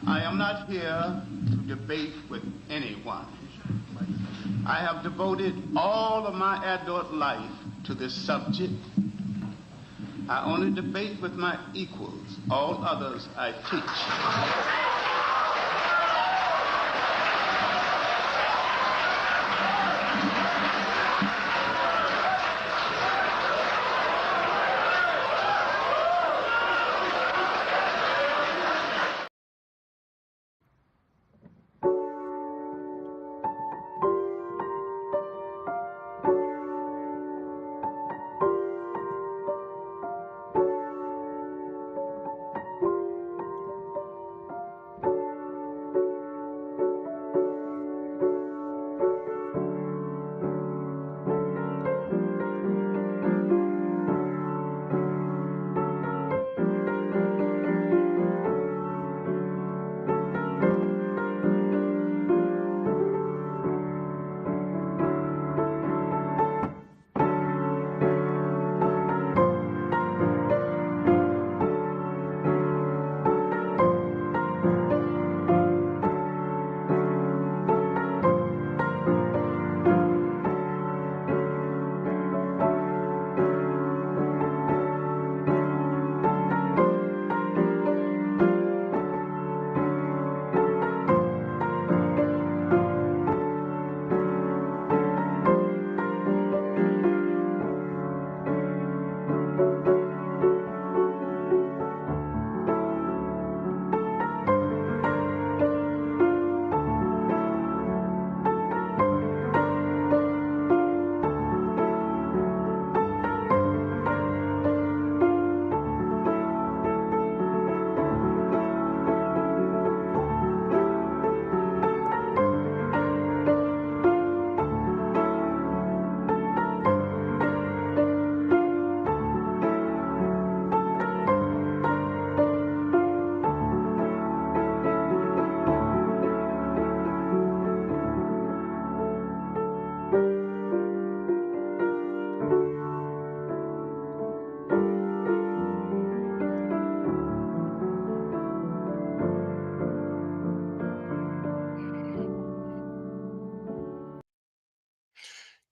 I am not here to debate with anyone. I have devoted all of my adult life to this subject. I only debate with my equals. All others I teach.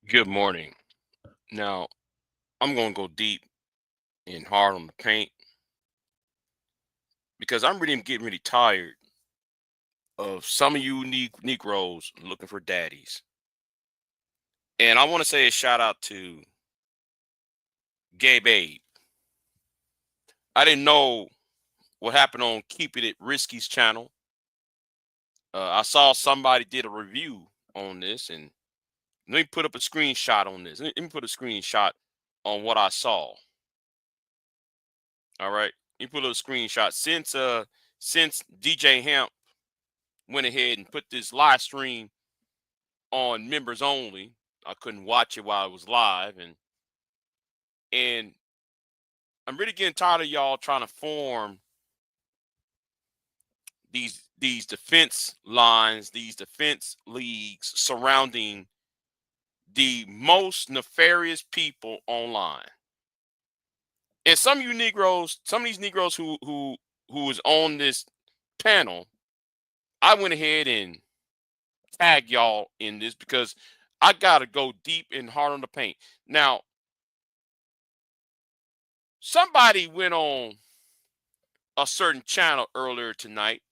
Good morning. Now, I'm going to go deep and hard on the paint because I'm really getting really tired of some of you Negroes looking for daddies. And I want to say a shout out to Gabe A. I didn't know what happened on Keep It at Risky's channel. I saw somebody did a review on this, and let me put up a screenshot on this. Let me put a screenshot on what I saw. All right, you put a little screenshot since DJ Hamp went ahead and put this live stream on members only. I couldn't watch it while it was live, and I'm really getting tired of y'all trying to form these defense lines, these defense leagues surrounding the most nefarious people online. And some of you Negroes, some of these Negroes who is on this panel, I went ahead and tag y'all in this because I gotta go deep and hard on the paint. Now, somebody went on a certain channel earlier tonight,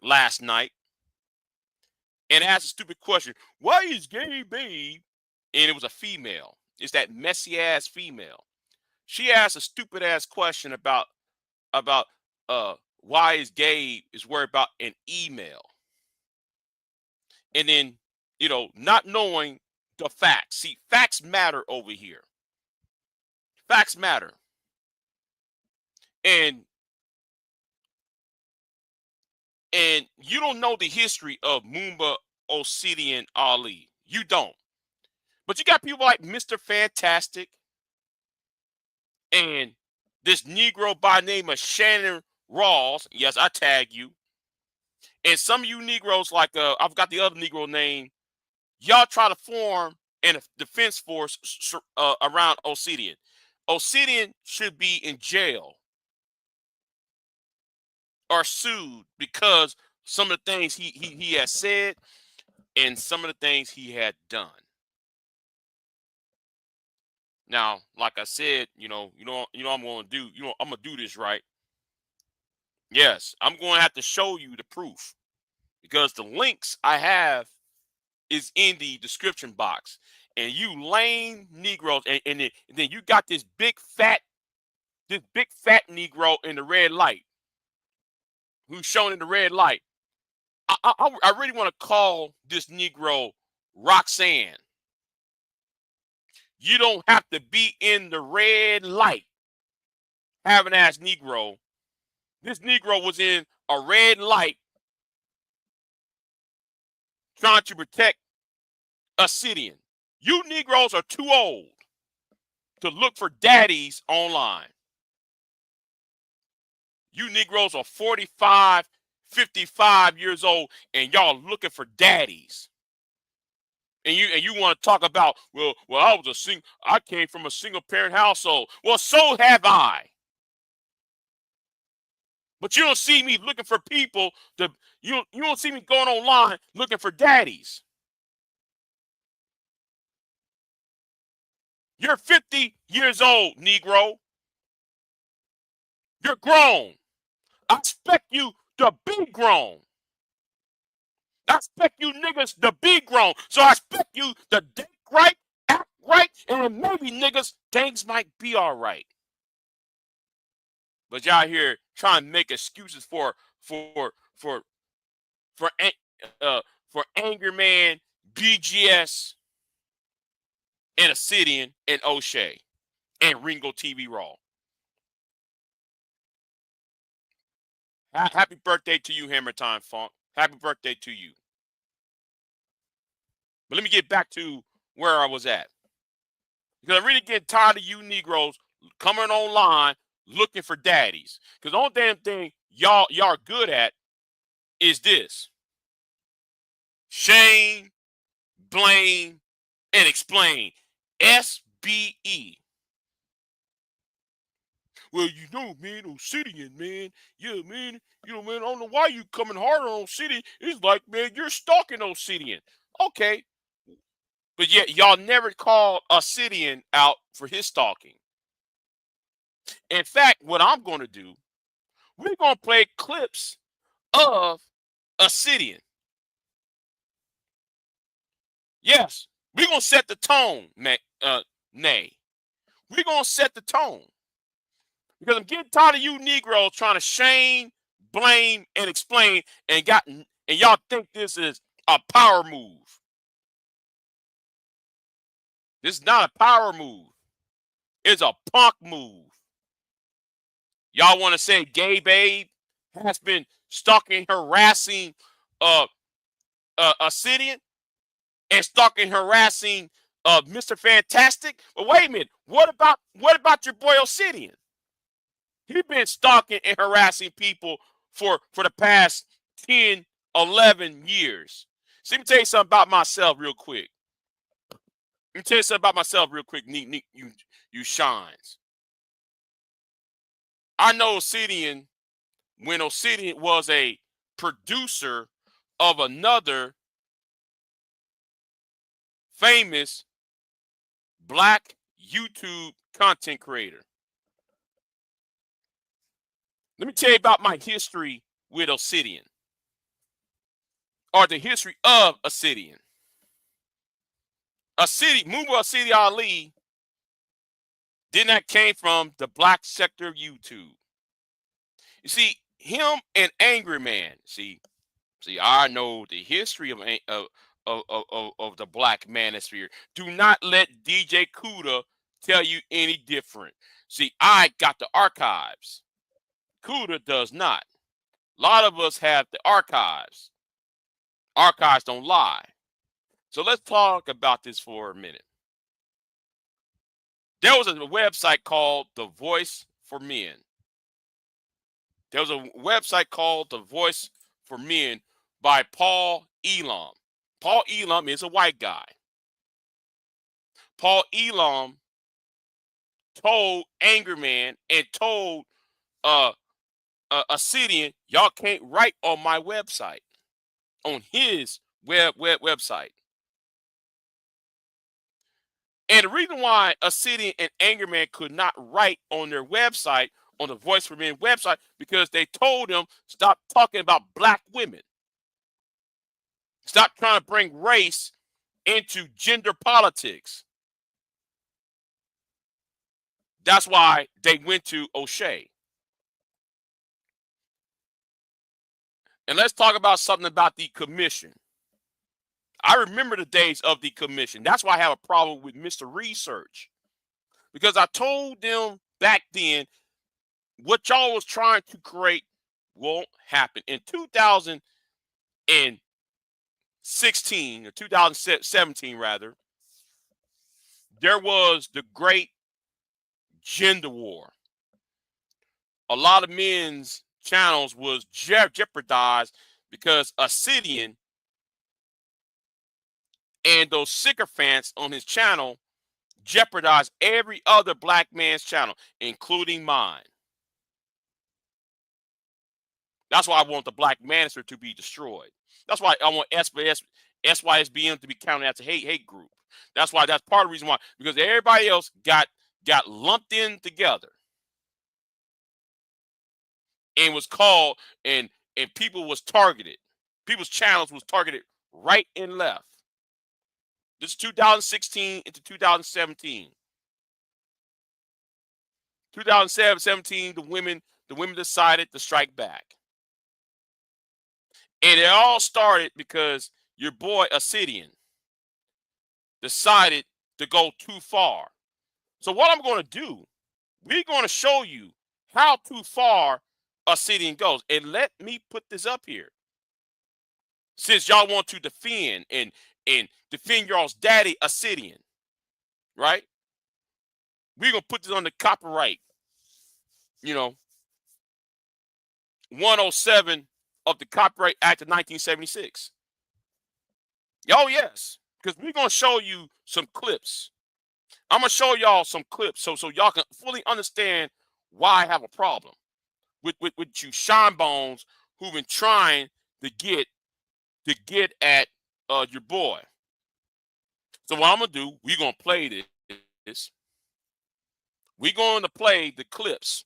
last night, and asked a stupid question. Why is Gabe A? And it was a female. It's that messy ass female. She asked a stupid ass question about why is Gabe is worried about an email. And then, not knowing the facts. See, facts matter over here. Facts matter. And you don't know the history of Mumba Obsidian Ali. You don't. But you got people like Mr. Fantastic and this Negro by name of Shannon Rawls. Yes, I tag you. And some of you Negroes, like I've got the other Negro name, y'all try to form a defense force around Obsidian. Obsidian should be in jail. or sued because some of the things he has said and some of the things he had done. Now, like I said, I'm going to do, I'm going to do this right. Yes, I'm going to have to show you the proof because the links I have is in the description box. And you lame Negroes, and then you got this big fat Negro in the red light who's shown in the red light. I really want to call this Negro Roxanne. You don't have to be in the red light. Having ass Negro. This Negro was in a red light trying to protect a Syrian. You Negroes are too old to look for daddies online. You Negroes are 45, 55 years old, and y'all looking for daddies. And you want to talk about, well, I came from a single parent household. Well, so have I. But you don't see me looking for people you don't see me going online looking for daddies. You're 50 years old, Negro. You're grown. I expect you to be grown. I expect you niggas to be grown. So I expect you to think right, act right, and then maybe niggas, things might be all right. But y'all here trying to make excuses for for for for Anger Man, BGS, and Obsidian, and O'Shea, and Ringo TV Raw. Happy birthday to you, Hammer Time Funk. Happy birthday to you. But let me get back to where I was at. Because I really get tired of you Negroes coming online looking for daddies. Because the only damn thing y'all are good at is this. Shame, blame, and explain. SBE. Well, man, Obsidian, man. Yeah, man. Man, I don't know why you coming harder on Obsidian. It's like, man, you're stalking Obsidian. Okay. But yet y'all never called Obsidian out for his stalking. In fact, what I'm going to do, we're going to play clips of Obsidian. Yes, we're going to set the tone, Nay. We're going to set the tone. Because I'm getting tired of you Negroes trying to shame, blame, and explain, and y'all think this is a power move. This is not a power move. It's a punk move. Y'all want to say Gabe A has been stalking, harassing Obsidian and stalking, harassing Mr. Fantastic? But wait a minute. What about your boy Obsidian? He's been stalking and harassing people for the past 10, 11 years. So let me tell you something about myself real quick. You shines. I know Obsidian when Obsidian was a producer of another famous black YouTube content creator. Let me tell you about my history with Obsidian, or the history of Obsidian. Muba Obsidian Ali did not came from the black sector of YouTube. You see, him and Angry Man. See, I know the history of the black manosphere. Do not let DJ Kuda tell you any different. See, I got the archives. Kuda does not. A lot of us have the archives. Archives don't lie. So let's talk about this for a minute. There was a website called The Voice for Men. There was a website called The Voice for Men by Paul Elam. Paul Elam is a white guy. Paul Elam told Anger Man and told Assyrian, y'all can't write on my website, on his website. And the reason why Assyrian and Angerman could not write on their website, on the Voice for Men website, because they told them stop talking about black women. Stop trying to bring race into gender politics. That's why they went to O'Shea. And let's talk about something about the commission. I remember the days of the commission. That's why I have a problem with Mr. Research. Because I told them back then, what y'all was trying to create won't happen. In 2016, or 2017 rather, there was the great gender war. A lot of men's channels was jeopardized because Assyrian and those sycophants on his channel jeopardized every other black man's channel, including mine. That's why I want the Black Manager to be destroyed. That's why I want SYSBM to be counted as a hate group. That's why, that's part of the reason why, because everybody else got lumped in together and was called, and people was targeted. People's channels was targeted right and left. This is 2016 into 2017. 2017, the women decided to strike back. And it all started because your boy Assyrian decided to go too far. So what I'm going to do, we're going to show you how too far Assyrian goes. And let me put this up here. Since y'all want to defend and defend y'all's daddy Assyrian, right? We're going to put this on the copyright, 107 of the Copyright Act of 1976. Oh, yes, because we're going to show you some clips. I'm going to show y'all some clips so y'all can fully understand why I have a problem with you shine bones who've been trying to get at your boy. So what I'm going to do, we're going to play this. We're going to play the clips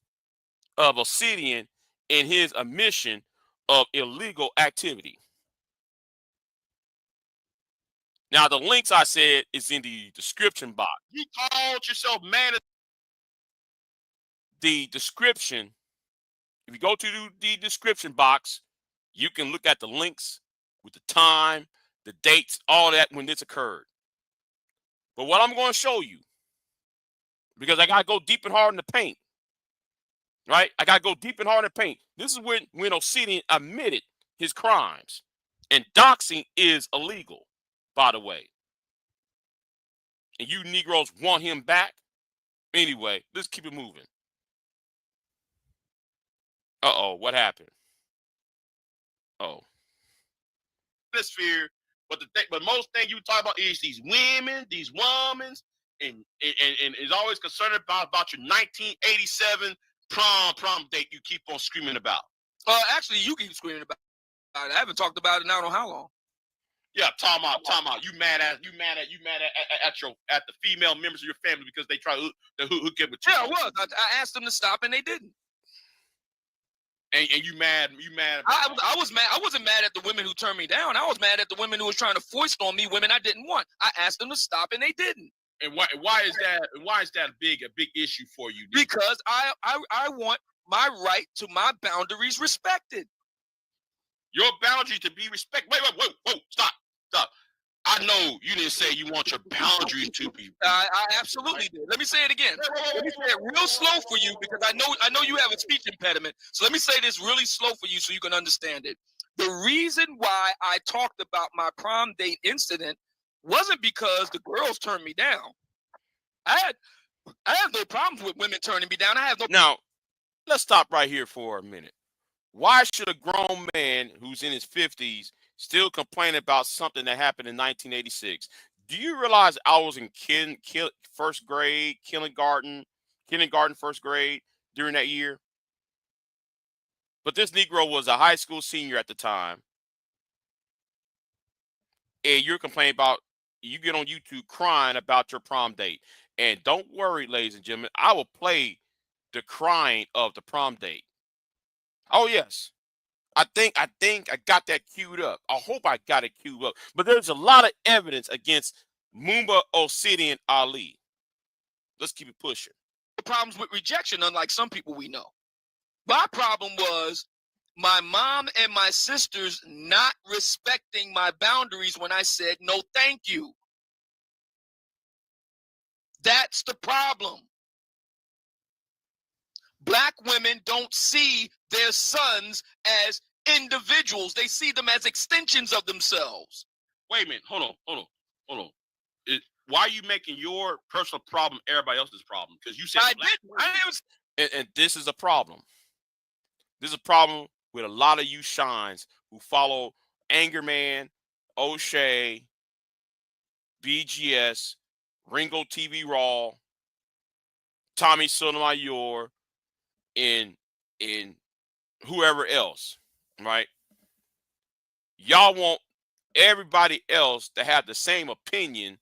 of Obsidian in his admission of illegal activity. Now, the links I said is in the description box. You called yourself man. The description, if you go to the description box, you can look at the links with the time, the dates, all that when this occurred. But what I'm going to show you, because I got to go deep and hard in the paint, right? I got to go deep and hard in the paint. This is when Obsidian admitted his crimes. And doxing is illegal, by the way. And you Negroes want him back? Anyway, let's keep it moving. Uh-oh, what happened? Oh. Atmosphere, but most thing you talk about is these women, and is always concerned about your 1987 prom date you keep on screaming about. Actually, you keep screaming about it. I haven't talked about it now. I don't know how long. Yeah, time out. You mad at the female members of your family because they try to hook up with you. Yeah, I was. I asked them to stop and they didn't. And you mad? I was mad. I wasn't mad at the women who turned me down. I was mad at the women who was trying to foist on me women I didn't want. I asked them to stop and they didn't. And why is that a big issue for you? Because I want my right to my boundaries respected. Your boundaries to be respected. Wait, stop. I know you didn't say you want your boundaries to be. I absolutely did. Let me say it again. Let me say it real slow for you because I know you have a speech impediment. So let me say this really slow for you so you can understand it. The reason why I talked about my prom date incident wasn't because the girls turned me down. I have no problems with women turning me down. Now, let's stop right here for a minute. Why should a grown man who's in his 50s still complain about something that happened in 1986? Do you realize I was in first grade, kindergarten, first grade during that year? But this Negro was a high school senior at the time. And you're complaining about, you get on YouTube crying about your prom date. And don't worry, ladies and gentlemen, I will play the crying of the prom date. Oh, yes. I think I got that queued up. I hope I got it queued up. But there's a lot of evidence against Mumba Obsidian Ali. Let's keep it pushing. Problems with rejection, unlike some people we know. My problem was my mom and my sisters not respecting my boundaries when I said no thank you. That's the problem. Black women don't see their sons as individuals. They see them as extensions of themselves. Wait a minute. Hold on. Why are you making your personal problem everybody else's problem? Because you said and this is a problem. This is a problem with a lot of you shines who follow Anger Man, O'Shea, BGS, Ringo TV Raw, Tommy Sotomayor, and whoever else, right? Y'all want everybody else to have the same opinion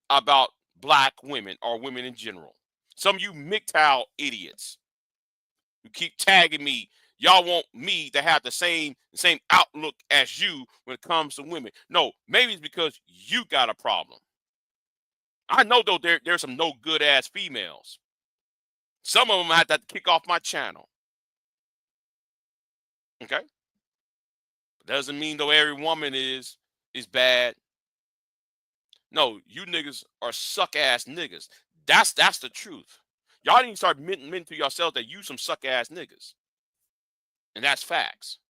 about black women or women in general. Some of you MGTOW idiots who keep tagging me, y'all want me to have the same outlook as you when it comes to women. No, maybe it's because you got a problem. I know though there's some no good ass females. Some of them I had to kick off my channel. Okay? Doesn't mean though every woman is bad. No, you niggas are suck ass niggas. That's the truth. Y'all didn't start admitting to yourselves that you some suck ass niggas. And that's facts.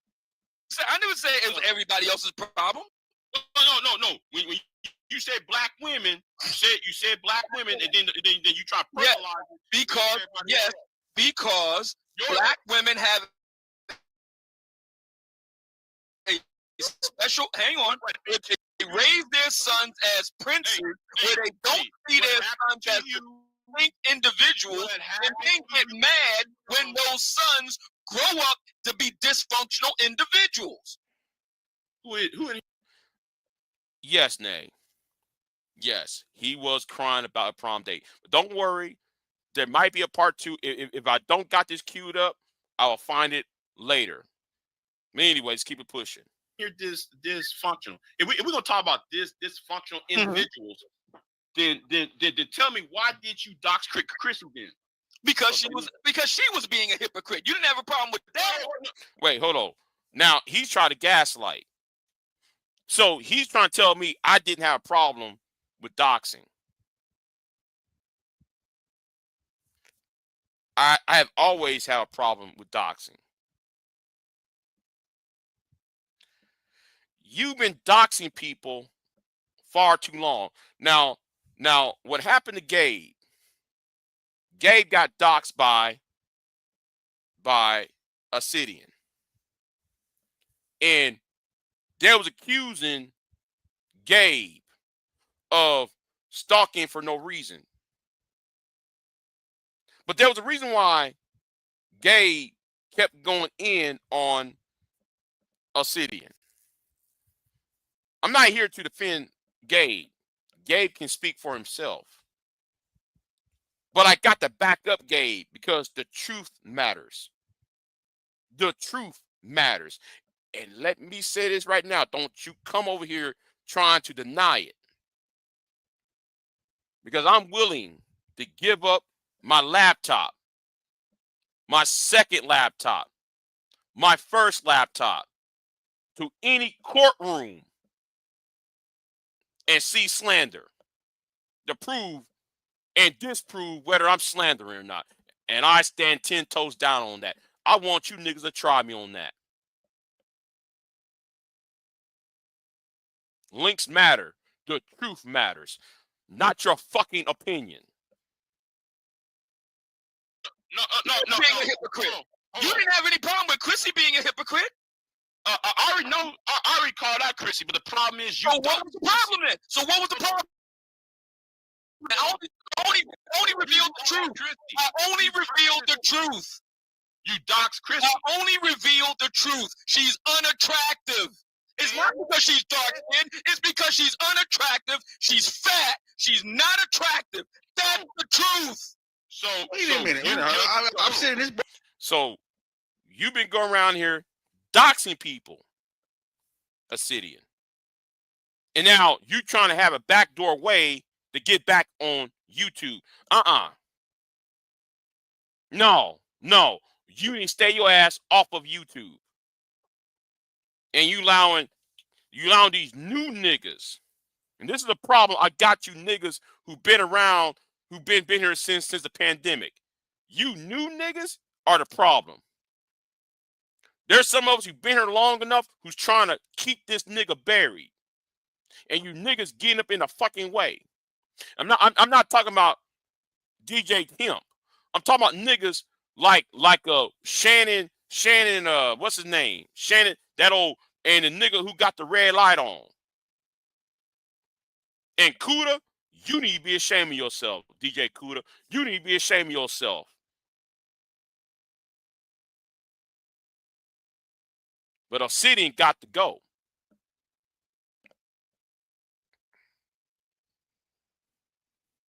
I never said it was everybody else's problem. No. When you said black women, you said black women, and then you try to personalize it. Because black women have a special. Hang on. They raise their sons as princes, where they don't see their sons as distinct individuals, and then get mad when those sons grow up to be dysfunctional individuals. Yes, Nay. Yes, he was crying about a prom date. But don't worry, there might be a part 2. If I don't got this queued up, I will find it later. But anyways, keep it pushing. You're dysfunctional. If we're gonna talk about dysfunctional individuals, then tell me, why did you dox Chrissy then? Because she was being a hypocrite. You didn't have a problem with that. Wait, hold on. Now he's trying to gaslight. So he's trying to tell me I didn't have a problem with doxing. I have always had a problem with doxing. You've been doxing people far too long. Now, what happened to Gabe? Gabe got doxed by Obsidian. And they was accusing Gabe of stalking for no reason. But there was a reason why Gabe kept going in on Obsidian. I'm not here to defend Gabe. Gabe can speak for himself. But I got to back up Gabe because the truth matters. The truth matters. And let me say this right now. Don't you come over here trying to deny it. Because I'm willing to give up my laptop, my second laptop, my first laptop to any courtroom and see slander to prove and disprove whether I'm slandering or not. And I stand 10 toes down on that. I want you niggas to try me on that. Links matter. The truth matters. Not your fucking opinion. No. Being a hypocrite. You didn't have any problem with Chrissy being a hypocrite. I already called out Chrissy, but the problem is you. So what was the problem then? So what was the problem? I only revealed the truth. I only revealed the truth. You dox Christian. I only revealed the truth. She's unattractive. It's not because she's dark-skinned. It's because she's unattractive. She's fat. She's not attractive. That's the truth. So wait a minute. I'm saying this. So you've been going around here doxing people, Obsidian. And now you trying to have a backdoor way to get back on YouTube. No. You need to stay your ass off of YouTube. And you allowing these new niggas. And this is the problem. I got you niggas who've been around, who've been here since the pandemic. You new niggas are the problem. There's some of us who've been here long enough who's trying to keep this nigga buried. And you niggas getting up in the fucking way. I'm not talking about DJ Pimp. I'm talking about niggas like Shannon, what's his name? Shannon, that old, and the nigga who got the red light on. And Kuda, you need to be ashamed of yourself, DJ Kuda. You need to be ashamed of yourself. But Obsidian got to go.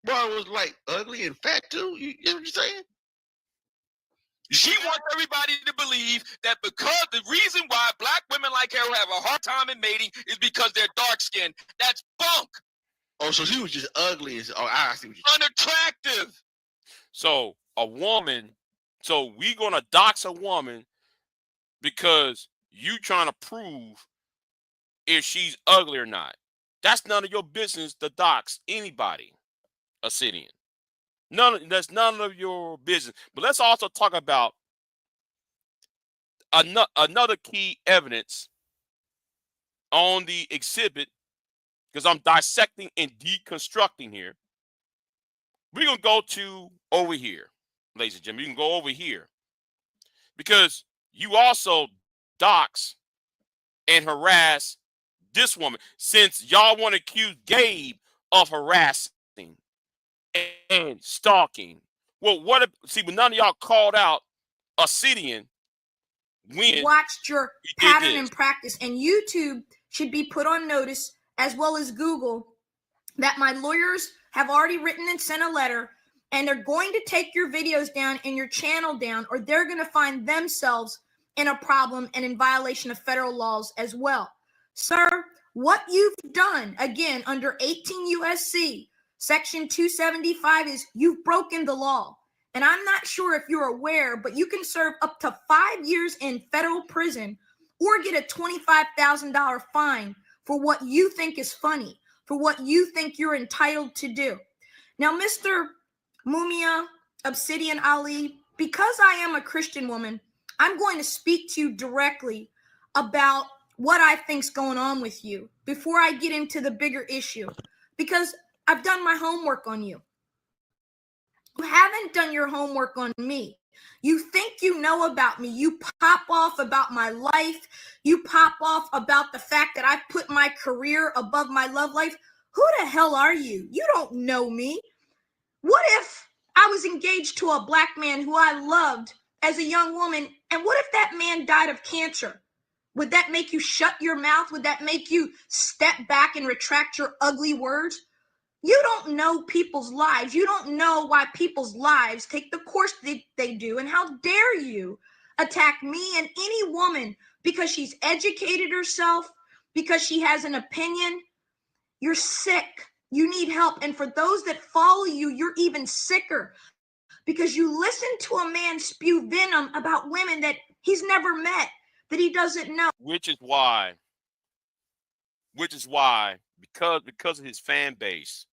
Boy was like ugly and fat too. You know what you're saying? She wants everybody to believe that because the reason why black women like her have a hard time in mating is because they're dark-skinned. That's bunk. Oh, so she was just ugly. I see what you're unattractive. So we gonna dox a woman because you trying to prove if she's ugly or not. That's none of your business to dox anybody, Obsidian. That's none of your business. But let's also talk about another key evidence on the exhibit, because I'm dissecting and deconstructing here. We're going to go to over here, ladies and gentlemen. You can go over here. Because you also dox and harass this woman. Since y'all want to accuse Gabe of harassing and stalking. Well, but none of y'all called out Obsidian when watched your pattern and practice, and YouTube should be put on notice, as well as Google, that my lawyers have already written and sent a letter, and they're going to take your videos down and your channel down, or they're going to find themselves in a problem and in violation of federal laws as well. Sir, what you've done, again, under 18 USC, Section 275 is you've broken the law. And I'm not sure if you're aware, but you can serve up to 5 years in federal prison or get a $25,000 fine for what you think is funny, for what you think you're entitled to do. Now, Mr. Mumia Obsidian Ali, because I am a Christian woman, I'm going to speak to you directly about what I think's going on with you before I get into the bigger issue, because I've done my homework on you. You haven't done your homework on me. You think you know about me. You pop off about my life. You pop off about the fact that I put my career above my love life. Who the hell are you? You don't know me. What if I was engaged to a black man who I loved as a young woman, and what if that man died of cancer? Would that make you shut your mouth? Would that make you step back and retract your ugly words? You don't know people's lives. You don't know why people's lives take the course they do. And how dare you attack me and any woman because she's educated herself, because she has an opinion? You're sick. You need help. And for those that follow you, you're even sicker because you listen to a man spew venom about women that he's never met, that he doesn't know. Which is why, because of his fan base,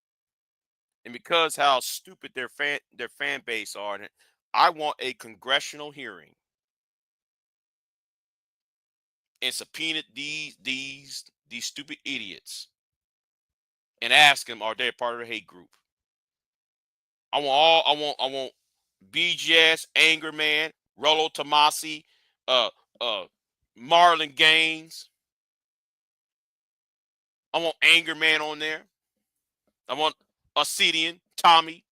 and because how stupid their fan base are, I want a congressional hearing and subpoena these stupid idiots and ask them, are they a part of the hate group? I want BGS, Anger Man, Rollo Tomasi, Marlon Gaines. I want Anger Man on there. I want Obsidian, Tommy.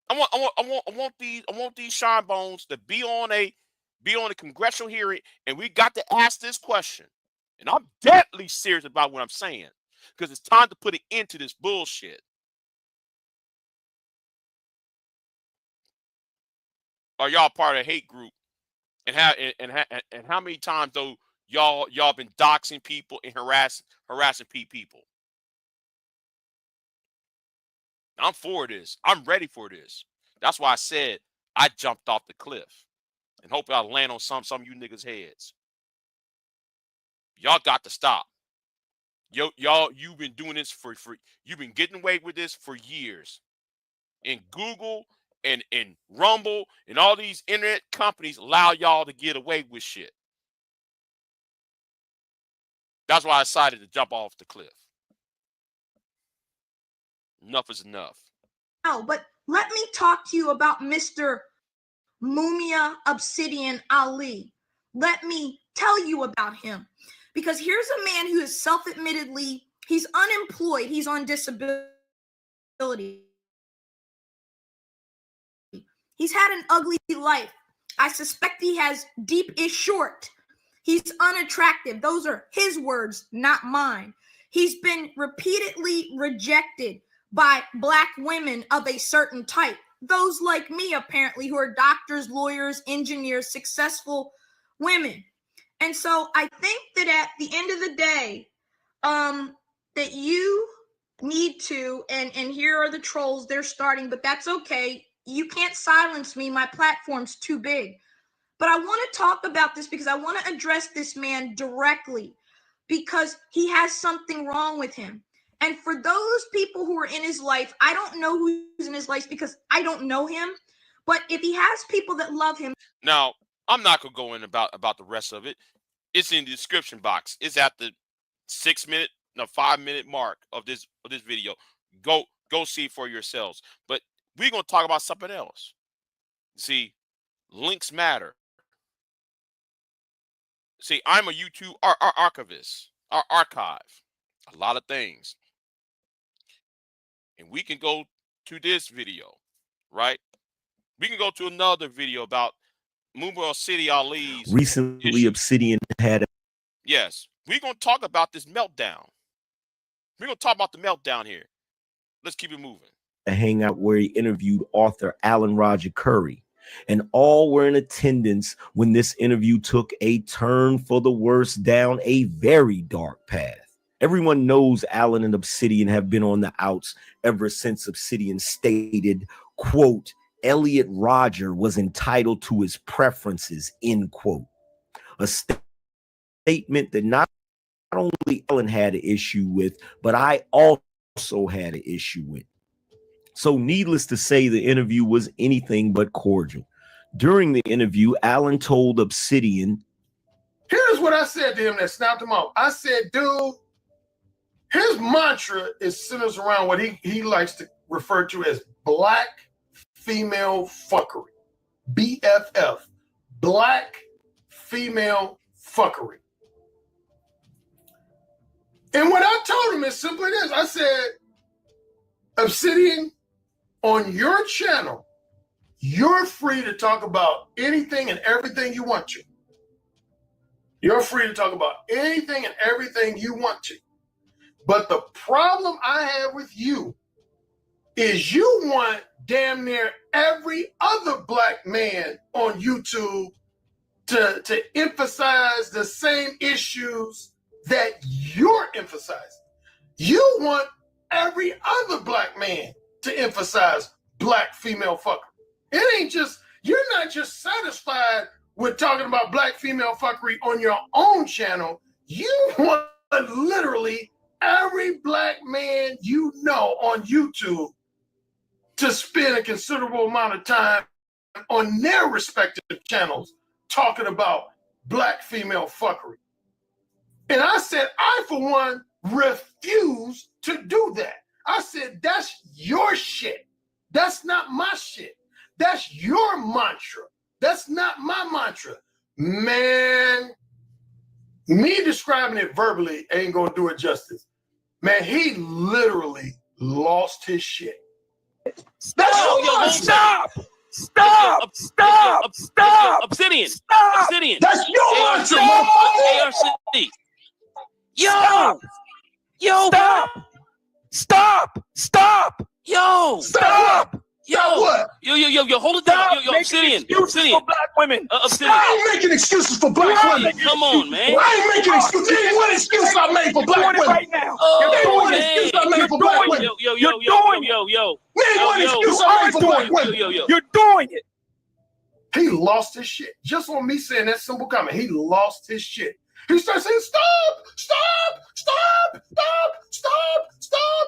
I want these shine bones to be on a be on a congressional hearing, and we got to ask this question. And I'm deadly serious about what I'm saying, because it's time to put an end to this bullshit. Are y'all part of a hate group? And how many times though y'all been doxing people and harassing people? I'm for this. I'm ready for this. That's why I said I jumped off the cliff, and hope I'll land on some of you niggas' heads. Y'all got to stop. Y'all, you've been doing this for you've been getting away with this for years. And Google and Rumble and all these internet companies allow y'all to get away with shit. That's why I decided to jump off the cliff. Enough is enough. Oh, but let me talk to you about Mr. Mumia Obsidian Ali. Let me tell you about him. Because here's a man who is self-admittedly, he's unemployed, he's on disability. He's had an ugly life. I suspect he has deep is short. He's unattractive. Those are his words, not mine. He's been repeatedly rejected by Black women of a certain type. Those like me, apparently, who are doctors, lawyers, engineers, successful women. And so I think that at the end of the day, that you need to, and here are the trolls, they're starting, but that's okay. You can't silence me. My platform's too big. But I want to talk about this because I want to address this man directly, because he has something wrong with him. And for those people who are in his life, I don't know who's in his life because I don't know him. But if he has people that love him. Now, I'm not going to go in about the rest of it. It's in the description box. It's at the 5-minute mark of this video. Go see for yourselves. But we're going to talk about something else. See, links matter. See, I'm a YouTube archivist, archive a lot of things. And we can go to this video, right? We can go to another video about Mumia City Ali's recently issue. Obsidian had Yes, we're going to talk about this meltdown. We're going to talk about the meltdown here. Let's keep it moving. a hangout where he interviewed author Alan Roger Curry, and all were in attendance when this interview took a turn for the worse down a very dark path. Everyone knows Alan and Obsidian have been on the outs ever since Obsidian stated, quote, Elliot Rodger was entitled to his preferences, end quote. A statement that not only Alan had an issue with, but I also had an issue with. So needless to say, the interview was anything but cordial. During the interview, Alan told Obsidian, here's what I said to him that snapped him off. I said, dude, his mantra is centers around what he likes to refer to as black female fuckery. BFF. Black female fuckery. And what I told him is simply this. I said, Obsidian, on your channel, you're free to talk about anything and everything you want to. You're free to talk about anything and everything you want to. But the problem I have with you is you want damn near every other black man on YouTube to emphasize the same issues that you're emphasizing. You want every other black man to emphasize black female fuckery. It ain't just, you're not just satisfied with talking about black female fuckery on your own channel. You want literally every black man you know on YouTube to spend a considerable amount of time on their respective channels talking about black female fuckery. And I said, I, for one, refuse to do that. I said, that's your shit. That's not my shit. That's your mantra. That's not my mantra. Man, me describing it verbally ain't gonna do it justice. Man, he literally lost his shit. Stop! Stop! Obsidian. Stop! Obsidian. That's your ARC. answer, motherfucker! ARC. Yo! Yo! Stop! Yo! Stop! Stop what? Yo! Hold it down. Yo, Obsidian. Obsidian. For black women. Obsidian. I ain't making excuses for black women. Come on, man. I ain't making excuses. Ain't one excuse I made for black women. Right now. Oh, one excuse I made for black women. Yo. Ain't one excuse I made for black women. You're doing it. He lost his shit. Just on me saying that simple comment, he lost his shit. He started saying, stop.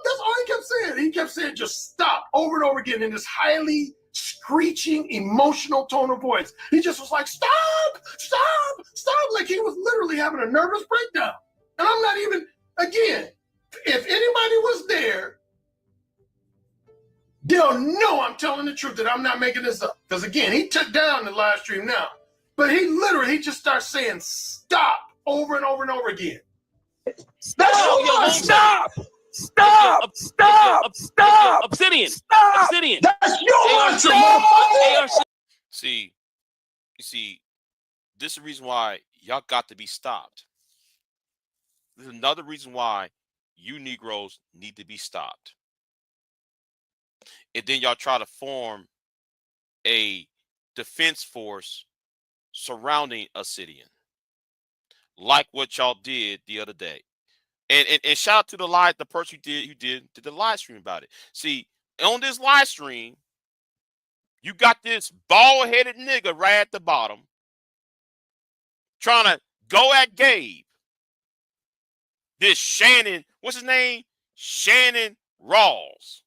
That's all he kept saying. He kept saying, just stop, over and over again in this highly screeching, emotional tone of voice. He just was like, stop. Like he was literally having a nervous breakdown. And I'm not even, again, if anybody was there, they'll know I'm telling the truth, that I'm not making this up. Because again, he took down the live stream now. But he just starts saying stop over and over and over again. Stop! Obsidian. Obsidian. That's your answer, motherfucker! See, this is the reason why y'all got to be stopped. This is another reason why you Negroes need to be stopped. And then y'all try to form a defense force surrounding Obsidian, like what y'all did the other day. And shout out to the person who did the live stream about it. See, on this live stream, you got this bald-headed nigga right at the bottom trying to go at Gabe. This Shannon, what's his name? Shannon Rawls.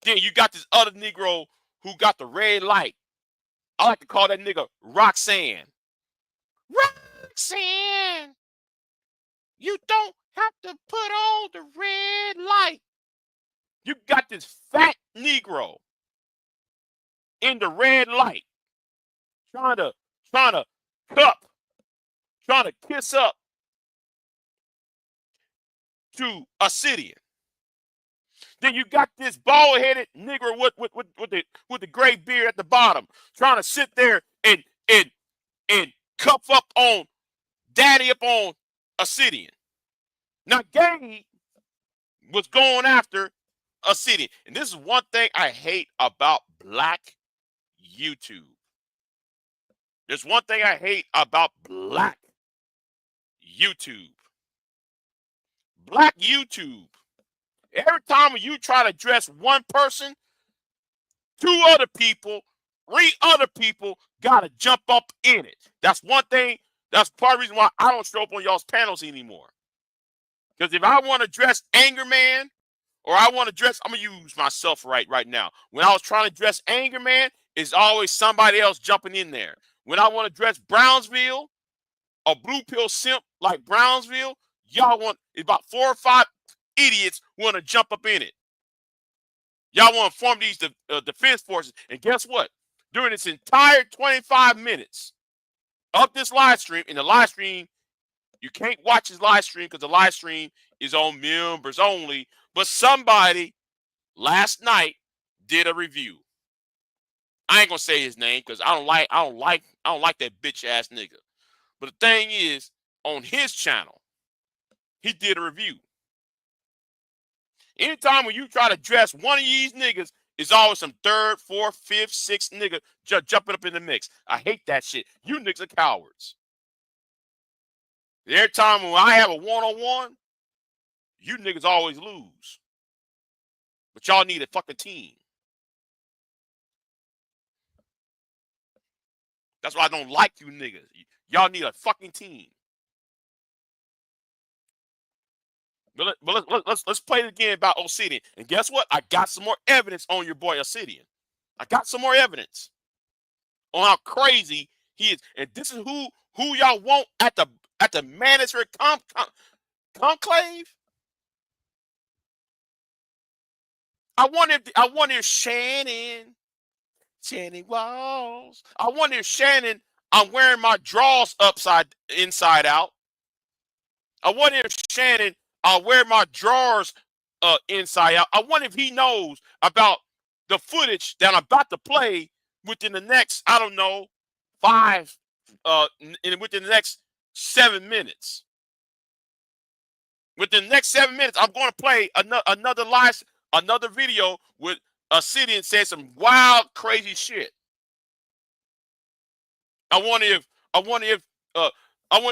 Then you got this other Negro who got the red light. I like to call that nigga Roxanne. Roxanne, you don't have to put on the red light. You got this fat Negro in the red light trying to kiss up to Obsidian. Then you got this bald-headed Negro with the gray beard at the bottom trying to sit there and cuff up on daddy up on Obsidian. Now Gabe was going after Obsidian. And this is one thing I hate about black YouTube. There's one thing I hate about black YouTube. Black YouTube. Every time you try to address one person, 2 other people, 3 other people got to jump up in it. That's one thing. That's part of the reason why I don't show up on y'all's panels anymore. Because if I want to address Anger Man, or I want to address, I'm going to use myself right now. When I was trying to address Anger Man, it's always somebody else jumping in there. When I want to address Brownsville, a blue pill simp like Brownsville, y'all want about 4 or 5 idiots want to jump up in it. Y'all want to form these defense forces. And guess what? During this entire 25 minutes of this live stream, in the live stream, you can't watch his live stream because the live stream is on members only. But somebody last night did a review. I ain't gonna say his name because I don't like that bitch ass nigga. But the thing is, on his channel, he did a review. Anytime when you try to dress one of these niggas, it's always some 3rd, 4th, 5th, 6th nigga jumping up in the mix. I hate that shit. You niggas are cowards. Every time when I have a one-on-one, you niggas always lose. But y'all need a fucking team. That's why I don't like you niggas. Y'all need a fucking team. But let's play it again about Obsidian. And guess what? I got some more evidence on your boy Obsidian. I got some more evidence on how crazy he is. And this is who y'all want at the mandatory conclave. I wonder if Shannon Walls. I wonder if Shannon, I'm wearing my drawers inside out. I wonder if Shannon, I wear my drawers inside out. I wonder if he knows about the footage that I'm about to play within the next, I don't know, within the next 7 minutes. Within the next 7 minutes, I'm going to play another video with a city and say some wild, crazy shit. I wonder if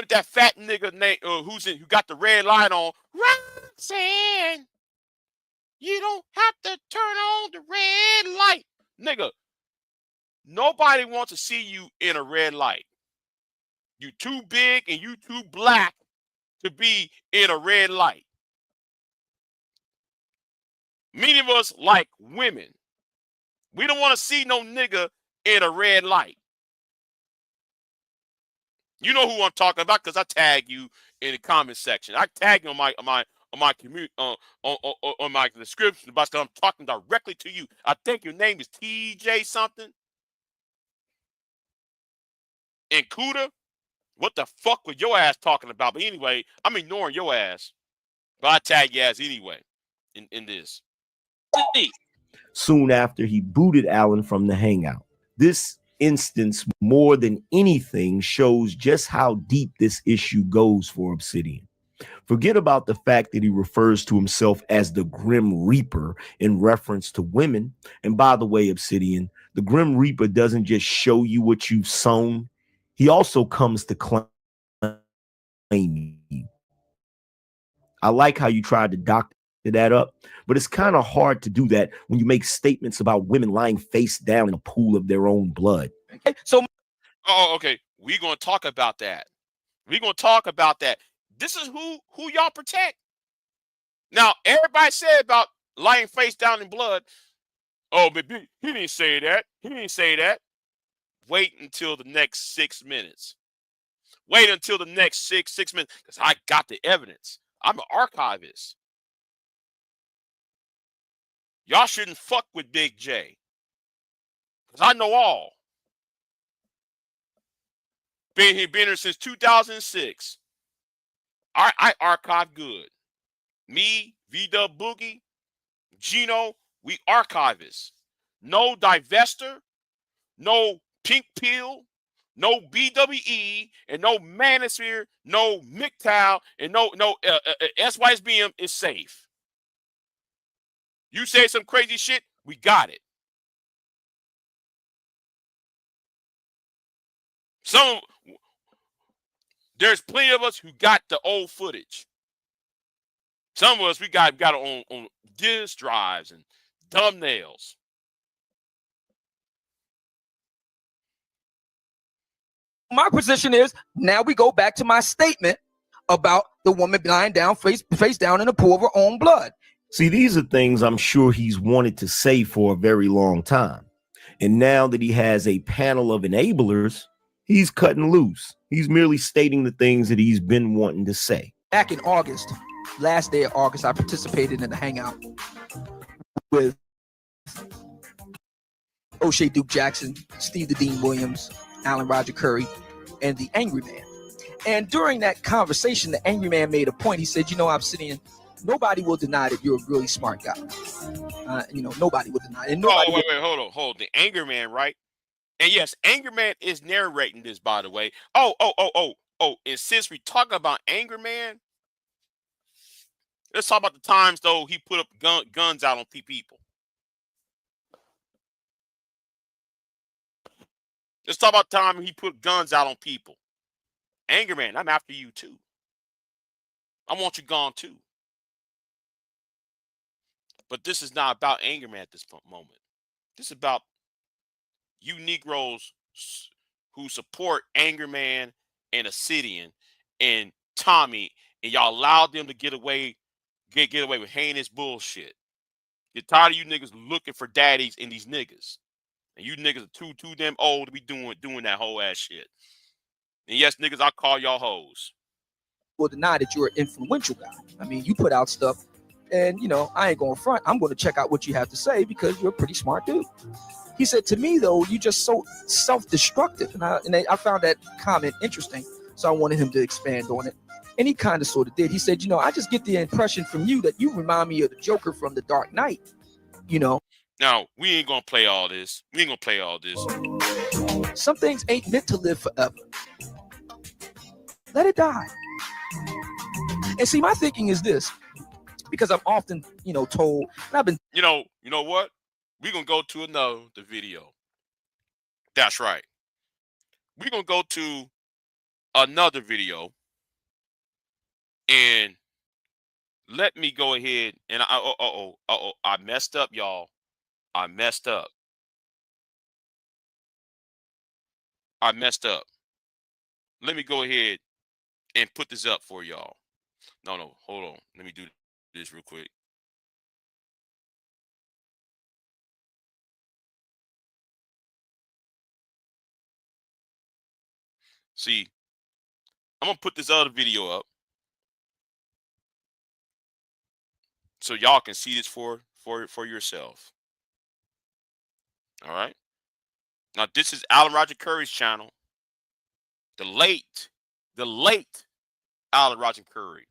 that fat nigga name who got the red light on. Roxanne, you don't have to turn on the red light, nigga. Nobody wants to see you in a red light. You too big and you too black to be in a red light. Many of us like women. We don't want to see no nigga in a red light. You know who I'm talking about because I tag you in the comment section. I tag you on my community on my description because I'm talking directly to you. I think your name is TJ something. And Cuda, what the fuck was your ass talking about? But anyway, I'm ignoring your ass. But I tag your ass anyway in this. Soon after, he booted Allen from the hangout. This instance, more than anything, shows just how deep this issue goes for Obsidian. Forget about the fact that he refers to himself as the Grim Reaper in reference to women. And by the way, Obsidian, the Grim Reaper doesn't just show you what you've sown. He also comes to claim you. I like how you tried to doctor that up, but it's kind of hard to do that when you make statements about women lying face down in a pool of their own blood. So, okay, we're gonna talk about that. We're gonna talk about that. This is who y'all protect. Now, everybody said about lying face down in blood. Oh, but he didn't say that. He didn't say that. Wait until the next 6 minutes. Wait until the next six minutes, because I got the evidence. I'm an archivist. Y'all shouldn't fuck with Big J, because I know all. Been here since 2006. I archive good. Me, V-Dub Boogie, Gino, we archivists. No divester, no pink pill, no BWE, and no Manosphere, no MGTOW, and no SYSBM is safe. You say some crazy shit, we got it. There's plenty of us who got the old footage. Some of us, we got it on disk drives and thumbnails. My position is, now we go back to my statement about the woman lying down, face down in a pool of her own blood. See, these are things I'm sure he's wanted to say for a very long time. And now that he has a panel of enablers, he's cutting loose. He's merely stating the things that he's been wanting to say. Back in August, last day of August, I participated in a hangout with O'Shea Duke Jackson, Steve the Dean Williams, Alan Roger Curry, and the Angry Man. And during that conversation, the Angry Man made a point. He said, Obsidian, nobody will deny that you're a really smart guy. Nobody will deny it. And nobody wait, hold on. The Angry Man, right? And yes, Angry Man is narrating this, by the way. Oh. And since we talk about Angry Man, let's talk about the times, though, he put up guns out on people. Let's talk about the time he put guns out on people. Angry Man, I'm after you, too. I want you gone, too. But this is not about Angry Man at this moment. This is about you Negroes who support Angry Man and Obsidian and Tommy, and y'all allowed them to get away with heinous bullshit. Get tired of you niggas looking for daddies in these niggas. And you niggas are too damn old to be doing that whole ass shit. And yes, niggas, I call y'all hoes. Will deny that you're an influential guy. I mean, you put out stuff, and I ain't going front. I'm going to check out what you have to say because you're a pretty smart dude. He said, to me, though, you just so self-destructive. And I found that comment interesting, so I wanted him to expand on it. And he kind of sort of did. He said, I just get the impression from you that you remind me of the Joker from The Dark Knight, Now, we ain't gonna play all this. We ain't gonna play all this. Some things ain't meant to live forever. Let it die. And see, my thinking is this, because I'm often, told, and I've been, You know what? We're gonna go to the video. That's right. We're gonna go to another video, and let me go ahead and I messed up, y'all. I messed up. Let me go ahead and put this up for y'all. No, hold on. Let me do this real quick. See, I'm gonna put this other video up so y'all can see this for yourself. All right. Now this is Alan Roger Curry's channel. The late Alan Roger Curry.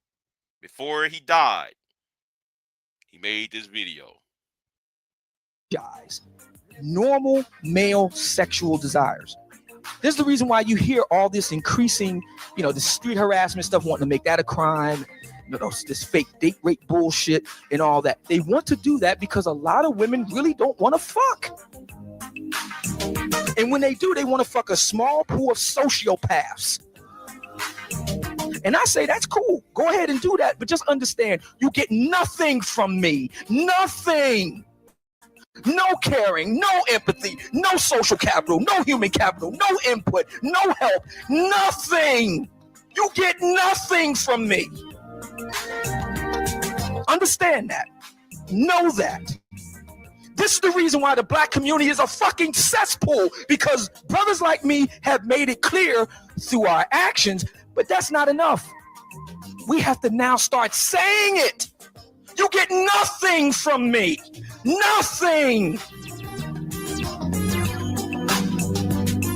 Before he died, he made this video. guys, normal male sexual desires. This is the reason why you hear all this increasing, the street harassment stuff, wanting to make that a crime, this fake date rape bullshit and all that. They want to do that because a lot of women really don't want to fuck. And when they do, they want to fuck a small pool of sociopaths. And I say, that's cool. Go ahead and do that. But just understand, you get nothing from me. Nothing. No caring, no empathy, no social capital, no human capital, no input, no help, nothing. You get nothing from me. Understand that. Know that. This is the reason why the black community is a fucking cesspool, because brothers like me have made it clear through our actions, but that's not enough. We have to now start saying it. You get nothing from me. Nothing.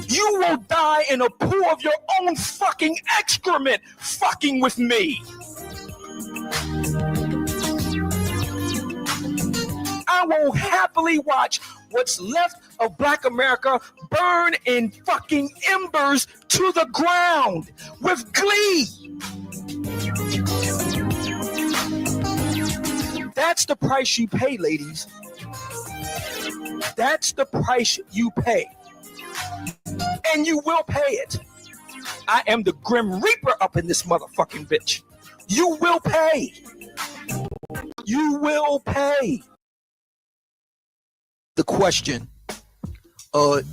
You will die in a pool of your own fucking excrement fucking with me. I will happily watch what's left of Black America burn in fucking embers to the ground with glee. That's the price you pay, ladies. That's the price you pay. And you will pay it. I am the Grim Reaper up in this motherfucking bitch. You will pay. You will pay. The question of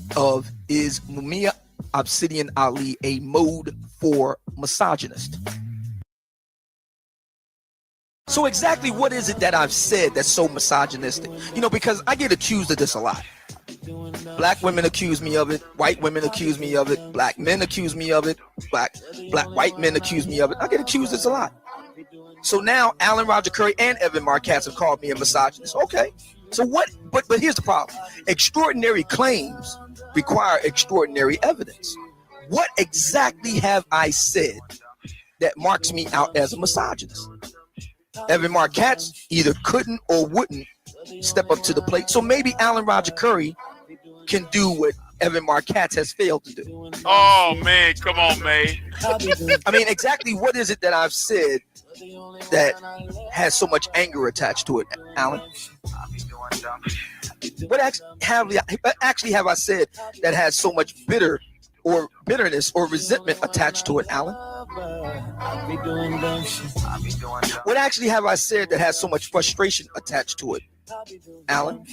is Mumia Obsidian Ali a mode for misogynist? So exactly what is it that I've said that's so misogynistic? Because I get accused of this a lot. Black women accuse me of it. White women accuse me of it. Black men accuse me of it. Black white men accuse me of it. I get accused of this a lot. So now Alan Roger Curry and Evan Marquez have called me a misogynist. Okay. So what? But here's the problem. Extraordinary claims require extraordinary evidence. What exactly have I said that marks me out as a misogynist? Evan Marquez either couldn't or wouldn't step up to the plate. So maybe Alan Roger Curry can do what Evan Marquez has failed to do. Oh, man. Come on, man. I mean, exactly what is it that I've said that has so much anger attached to it, Alan? What actually have I said that has so much bitterness or resentment attached to it, Alan? What actually have I said that has so much frustration attached to it, Alan?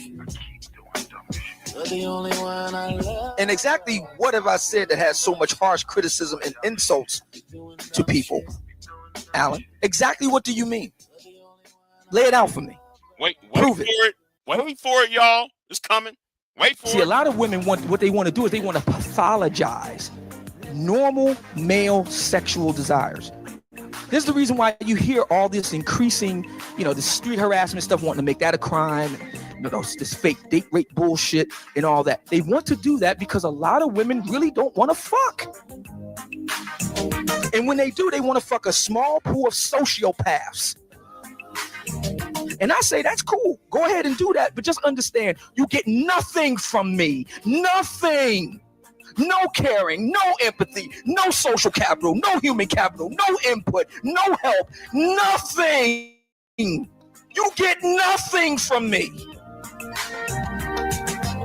And exactly what have I said that has so much harsh criticism and insults to people, Alan? Exactly what do you mean? Lay it out for me. Wait Prove for it. it. Wait for it, y'all. It's coming. Wait for it. See, a lot of women what they want to do is they want to pathologize normal male sexual desires. This is the reason why you hear all this increasing, the street harassment stuff, wanting to make that a crime, this fake date rape bullshit and all that. They want to do that because a lot of women really don't want to fuck. And when they do, they want to fuck a small pool of sociopaths. And I say, that's cool. Go ahead and do that. But just understand, you get nothing from me. Nothing. No caring, no empathy, no social capital, no human capital, no input, no help, nothing. You get nothing from me.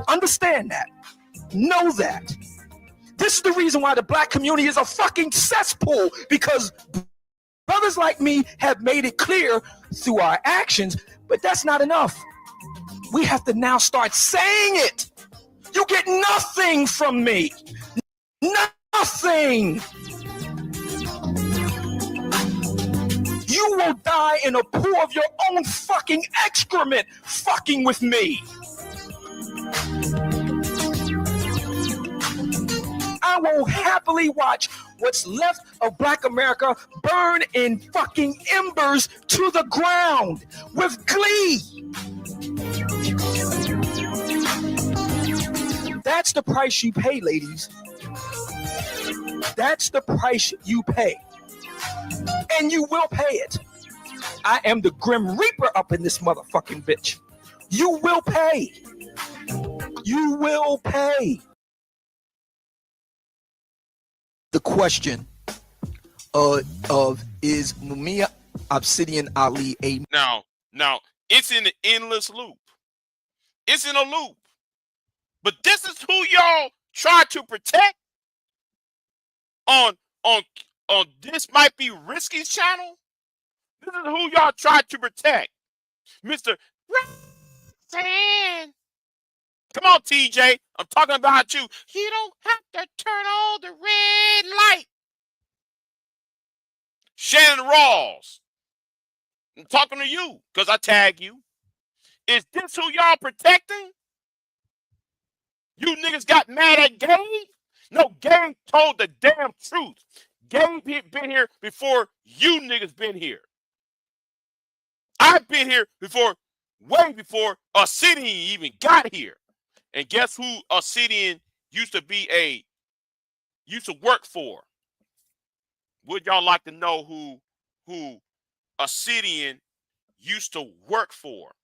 Understand that. Know that. This is the reason why the black community is a fucking cesspool, because brothers like me have made it clear through our actions, but that's not enough. We have to now start saying it. You get nothing from me. Nothing. You will die in a pool of your own fucking excrement fucking with me. I will happily watch what's left of Black America burn in fucking embers to the ground with glee. That's the price you pay, ladies. That's the price you pay. And you will pay it. I am the Grim Reaper up in this motherfucking bitch. You will pay. You will pay. The question of is Mumia Obsidian Ali a... Now, it's in an endless loop. It's in a loop. But this is who y'all try to protect on This Might Be Risky's channel. This is who y'all try to protect. Mr. Roxanne. Come on, TJ. I'm talking about you. You don't have to turn on the red light. Shannon Rawls. I'm talking to you because I tag you. Is this who y'all protecting? You niggas got mad at Gabe? No, Gabe told the damn truth. Gabe been here before you niggas been here. I've been here before, way before Obsidian even got here. And guess who Obsidian used to work for? Would y'all like to know who Obsidian used to work for?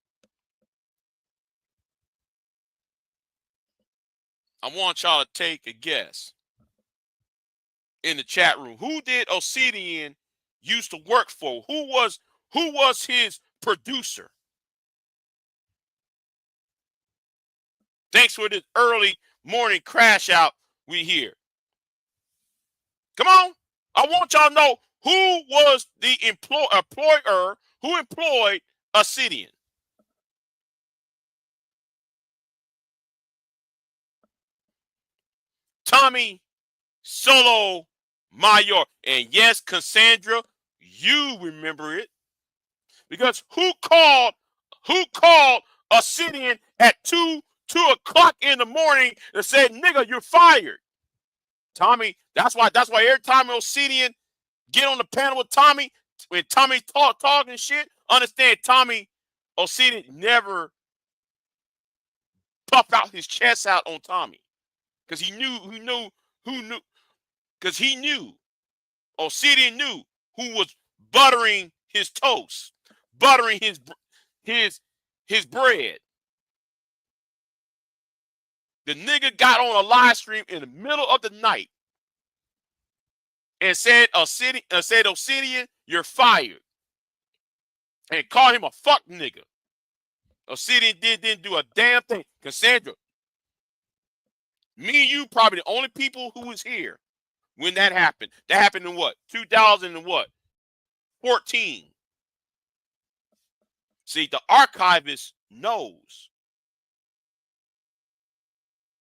I want y'all to take a guess in the chat room. Who did Obsidian used to work for? Who was his producer? Thanks for this early morning crash out we hear. Come on. I want y'all to know who was the employer who employed Obsidian. Tommy Solo Mayor. And yes, Cassandra, you remember it. Because who called Obsidian at 2 o'clock in the morning and said, nigga, you're fired? Tommy, that's why every time Obsidian get on the panel with Tommy, when Tommy talking shit, understand Tommy Obsidian never puffed out his chest out on Tommy. Because he knew Obsidian knew who was buttering his toast, buttering his bread. The nigga got on a live stream in the middle of the night and said, Obsidian, you're fired. And called him a fuck nigga. Obsidian didn't do a damn thing. Cassandra, me and you probably the only people who was here when that happened. That happened in what? 2014. See, the archivist knows.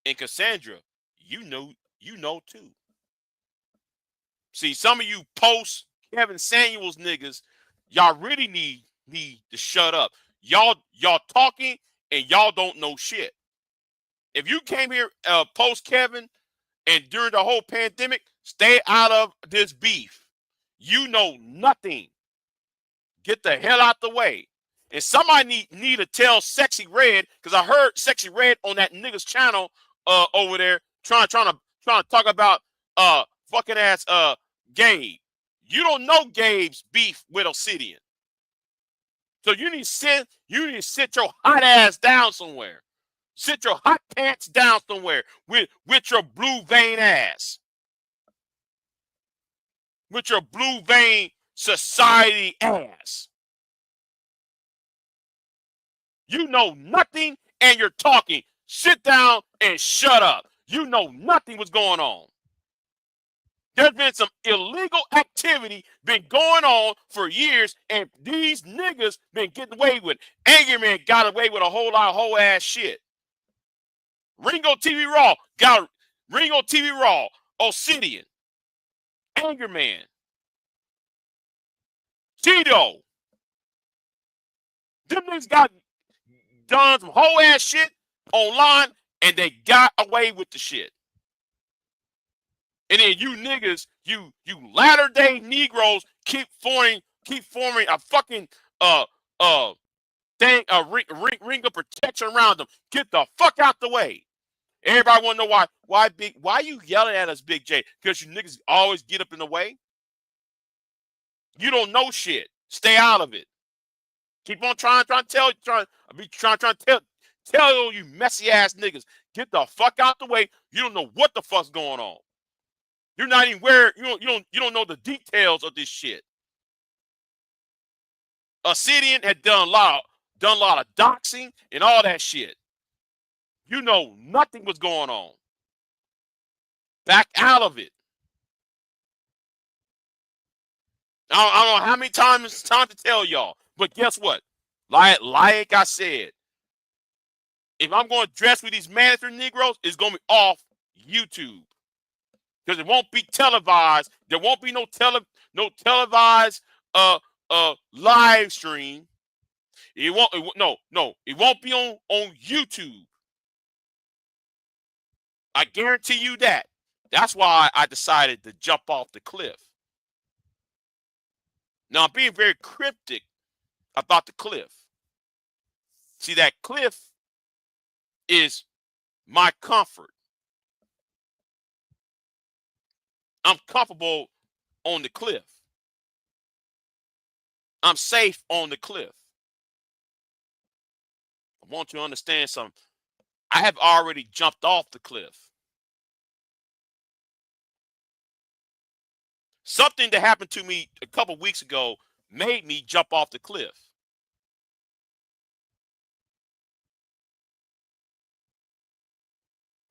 And Cassandra, you know too. See, some of you post Kevin Samuels niggas, y'all really need to shut up. Y'all talking and y'all don't know shit. If you came here post Kevin and during the whole pandemic, stay out of this beef. You know nothing. Get the hell out the way. And somebody need to tell Sexy Red, because I heard Sexy Red on that nigga's channel over there trying to talk about fucking ass Gabe. You don't know Gabe's beef with Obsidian. So you need to sit your hot ass down somewhere. Sit your hot pants down somewhere with your blue vein ass. With your blue vein society ass. You know nothing and you're talking. Sit down and shut up. You know nothing was going on. There's been some illegal activity been going on for years, and these niggas been getting away with it. Angry Man got away with a whole lot of whole ass shit. Ringo TV Raw got Ringo TV Raw, Obsidian, Anger Man, Tito. Them niggas got done some whole ass shit online, and they got away with the shit. And then you niggas, you latter day Negroes keep forming a fucking ring of protection around them. Get the fuck out the way. Everybody want to know why you yelling at us, Big J? Because you niggas always get up in the way. You don't know shit. Stay out of it. Keep on trying to tell you messy ass niggas, get the fuck out the way. You don't know what the fuck's going on. You're not even aware. You don't know the details of this shit. Obsidian had done a lot of doxing and all that shit. You know nothing was going on. Back out of it. I don't know how many times it's time to tell y'all, but guess what? Like I said, if I'm going to dress with these mandatory Negroes, it's going to be off YouTube. Because it won't be televised. There won't be no televised live stream. It won't be on YouTube. I guarantee you that. That's why I decided to jump off the cliff. Now I'm being very cryptic about the cliff. See, that cliff is my comfort. I'm comfortable on the cliff. I'm safe on the cliff. I want you to understand something. I have already jumped off the cliff. Something that happened to me a couple weeks ago made me jump off the cliff.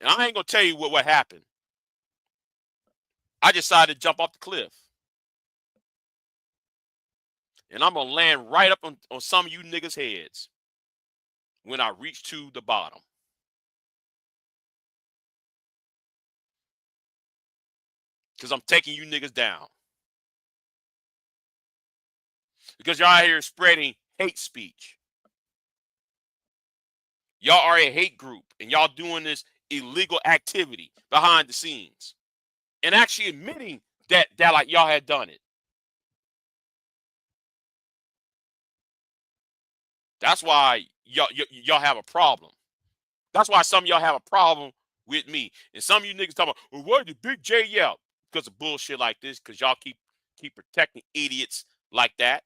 And I ain't going to tell you what happened. I decided to jump off the cliff. And I'm going to land right up on some of you niggas' heads when I reach to the bottom. Because I'm taking you niggas down. Because y'all out here spreading hate speech. Y'all are a hate group. And y'all doing this illegal activity behind the scenes. And actually admitting that like y'all had done it. That's why y'all have a problem. That's why some of y'all have a problem with me. And some of you niggas talking about, well, why did Big J yell? Because of bullshit like this, because y'all keep protecting idiots like that.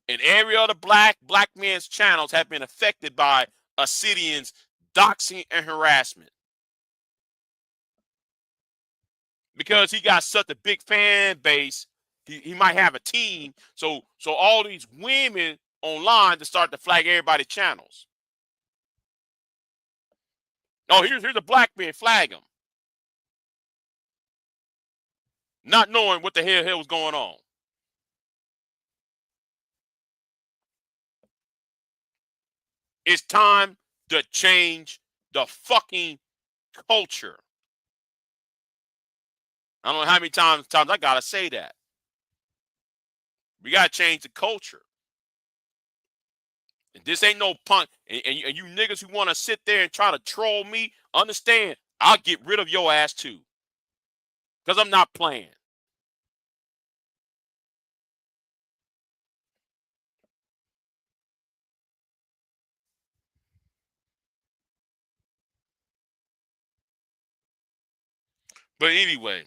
And every other black man's channels have been affected by Obsidian's doxing and harassment. Because he got such a big fan base, he might have a team. So all these women online to start to flag everybody's channels. Oh, here's a black man, flag him. Not knowing what the hell was going on. It's time to change the fucking culture. I don't know how many times I gotta say that. We gotta change the culture. And this ain't no punk. And you niggas who want to sit there and try to troll me, understand, I'll get rid of your ass too. Because I'm not playing. But anyway,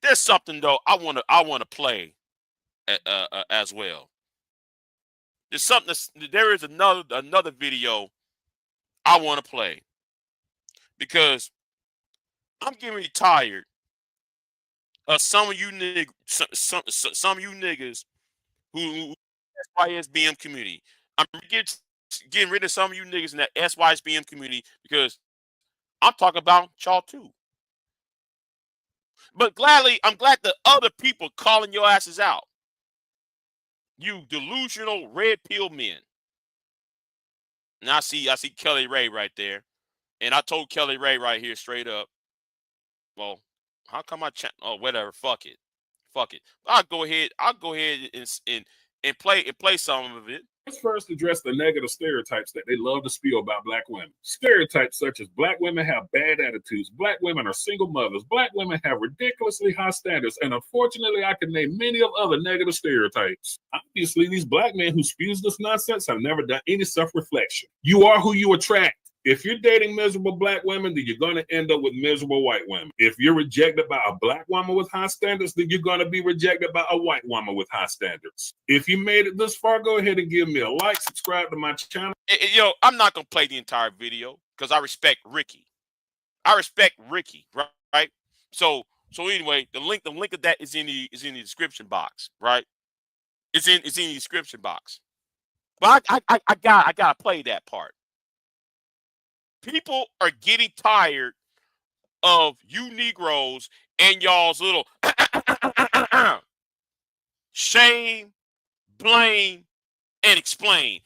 There's something though I wanna play as well. There's something. There is another video I want to play because I'm getting really tired of some of you some of you niggas who SYSBM community. I'm getting rid of some of you niggas in that SYSBM community because I'm talking about y'all too. But I'm glad the other people calling your asses out. You delusional red pill men. Now I see Kelly Ray right there. And I told Kelly Ray right here straight up, well, how come I oh whatever, fuck it. I'll go ahead and play some of it. Let's first address the negative stereotypes that they love to spew about black women. Stereotypes such as black women have bad attitudes, black women are single mothers, black women have ridiculously high standards, and unfortunately, I can name many of other negative stereotypes. Obviously, these black men who spews this nonsense have never done any self-reflection. You are who you attract. If you're dating miserable black women, then you're going to end up with miserable white women. If you're rejected by a black woman with high standards, then you're going to be rejected by a white woman with high standards. If you made it this far, go ahead and give me a like, subscribe to my channel. Yo, I'm not going to play the entire video because I respect Ricky. Right? So anyway, the link of that is in the description box, right? It's in the description box. But I gotta play that part. People are getting tired of you Negroes and y'all's little shame, blame, and explain.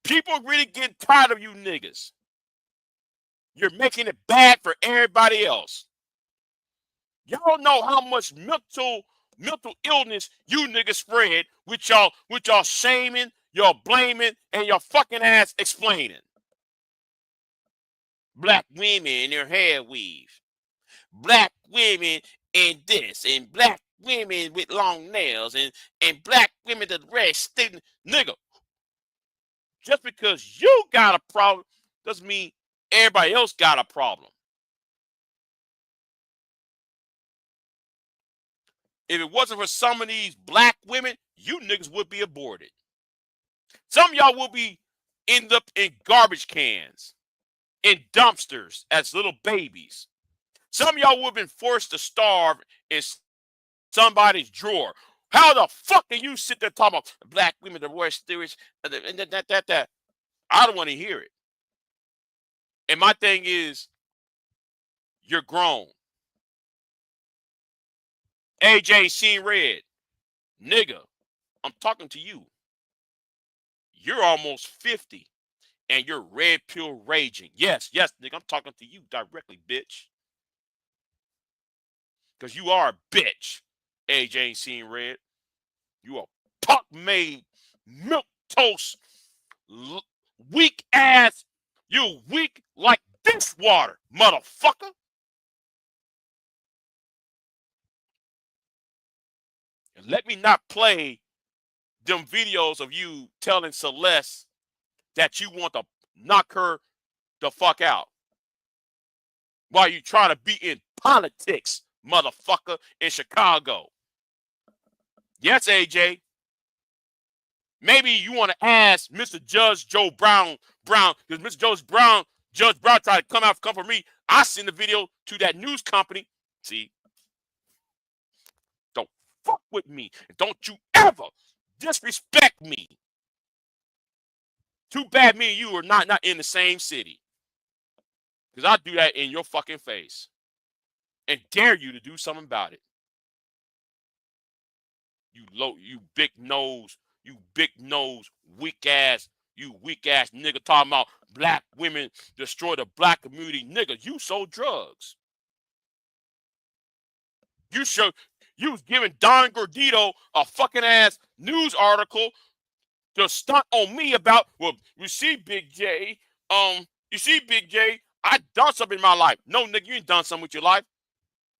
People are really getting tired of you niggas. You're making it bad for everybody else. Y'all know how much mental illness you niggas spread with y'all shaming, y'all blaming, and y'all fucking ass explaining. Black women in their hair weave. Black women in this. And black women with long nails. And black women that red student. Nigga. Just because you got a problem doesn't mean everybody else got a problem. If it wasn't for some of these black women, you niggas would be aborted. Some of y'all will be end up in garbage cans. In dumpsters as little babies. Some of y'all would have been forced to starve in somebody's drawer. How the fuck can you sit there talking about black women, the worst stewards, and that? I don't want to hear it. And my thing is, you're grown. AJ seen red. Nigga, I'm talking to you. You're almost 50. And you're red pill raging. Yes, nigga, I'm talking to you directly, bitch. Because you are a bitch. AJ ain't seen red. You a puck-made, milk-toast, weak ass. You weak like dishwater, motherfucker. And let me not play them videos of you telling Celeste that you want to knock her the fuck out while you trying to be in politics, motherfucker, in Chicago. Yes, AJ. Maybe you want to ask Mr. Judge Joe Brown, because Mr. Judge Brown tried to come for me. I sent the video to that news company. See, don't fuck with me. Don't you ever disrespect me. Too bad me and you are not in the same city. Because I'll do that in your fucking face. And dare you to do something about it. You big nose, weak ass nigga talking about black women destroy the black community. Nigga, you sold drugs. You was giving Don Gordito a fucking ass news article to stunt on me about, well, you see, Big J, I done something in my life. No, nigga, you ain't done something with your life.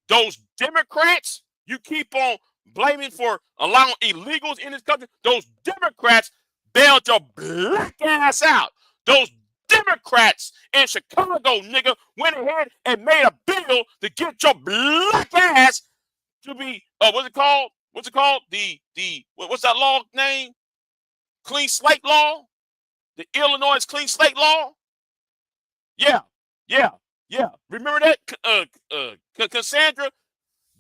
Those Democrats you keep on blaming for allowing illegals in this country, those Democrats bailed your black ass out. Those Democrats in Chicago, nigga, went ahead and made a bill to get your black ass to be what's it called? What's it called? What's that law name? Clean slate law? The Illinois clean slate law? Yeah. Remember that, Cassandra?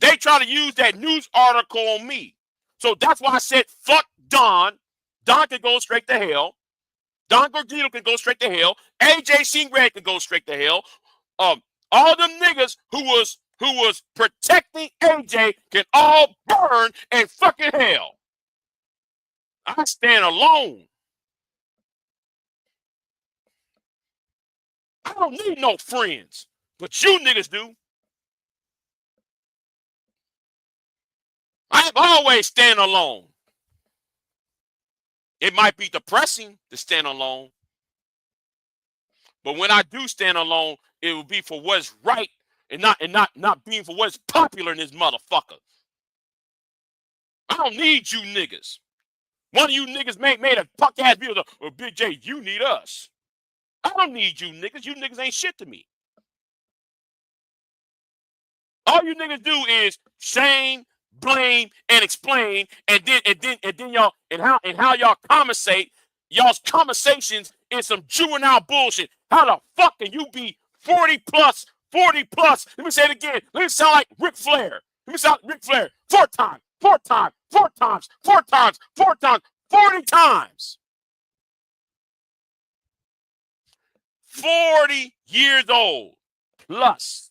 They try to use that news article on me. So that's why I said fuck Don. Don can go straight to hell. Don Gordito can go straight to hell. AJ Singray can go straight to hell. All them niggas who was protecting AJ can all burn in fucking hell. I stand alone. I don't need no friends, but you niggas do. I have always stand alone. It might be depressing to stand alone, but when I do stand alone, it will be for what's right and not being for what's popular in this motherfucker. I don't need you niggas. One of you niggas made a punk ass video. Well, Big J, you need us. I don't need you niggas. You niggas ain't shit to me. All you niggas do is shame, blame, and explain, and then y'all and how y'all conversate. Y'all's conversations in some juvenile bullshit. How the fuck can you be 40 plus? Let me say it again. Let me sound like Ric Flair. Let me sound like Ric Flair. 4 times, 40 times. 40 years old plus,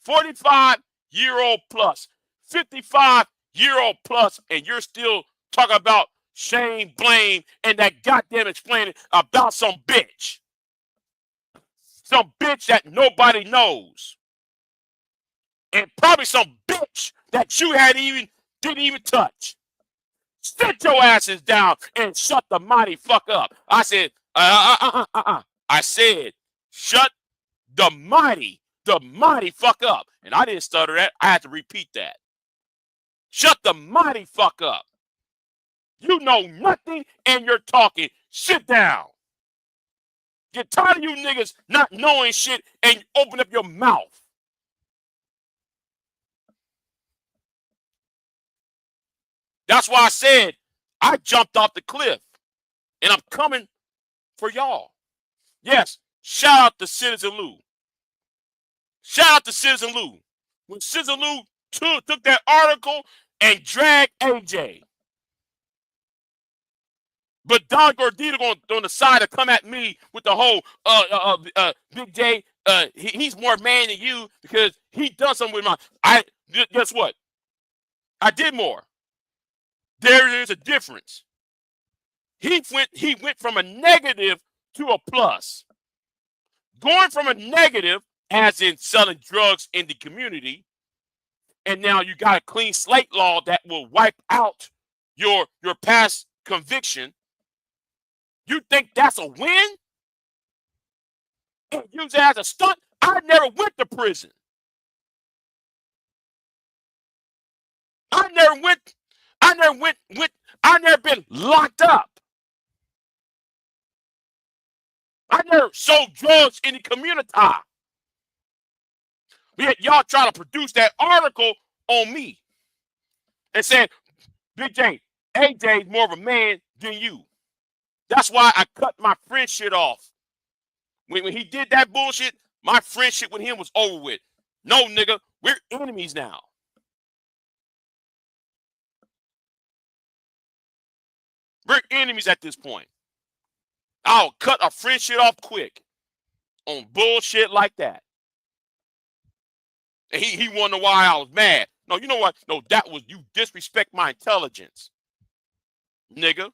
45-year-old plus, 55-year-old plus, and you're still talking about shame, blame, and that goddamn explaining about some bitch. Some bitch that nobody knows. And probably some bitch that you didn't even touch. Sit your asses down and shut the mighty fuck up. I said, I said, shut the mighty fuck up. And I didn't stutter that. I had to repeat that. Shut the mighty fuck up. You know nothing and you're talking. Sit down. Get tired of you niggas not knowing shit and open up your mouth. That's why I said I jumped off the cliff and I'm coming for y'all. Yes, shout out to Citizen Lou. Shout out to Citizen Lou. When Citizen Lou took that article and dragged AJ. But Don Gordito on the side to come at me with the whole Big J, he's more man than you because he done something with guess what? I did more. There is a difference. He went from a negative to a plus. Going from a negative, as in selling drugs in the community, and now you got a clean slate law that will wipe out your past conviction. You think that's a win? And use it as a stunt? I never went to prison. I never been locked up. I never sold drugs in the community. Yet y'all try to produce that article on me and said, Big J, AJ is more of a man than you. That's why I cut my friendship off. When he did that bullshit, my friendship with him was over with. No, nigga, we're enemies now. We're enemies at this point. I'll cut a friendship off quick on bullshit like that. And he wondered why I was mad. No, you know what? No, that was you disrespect my intelligence. Nigga.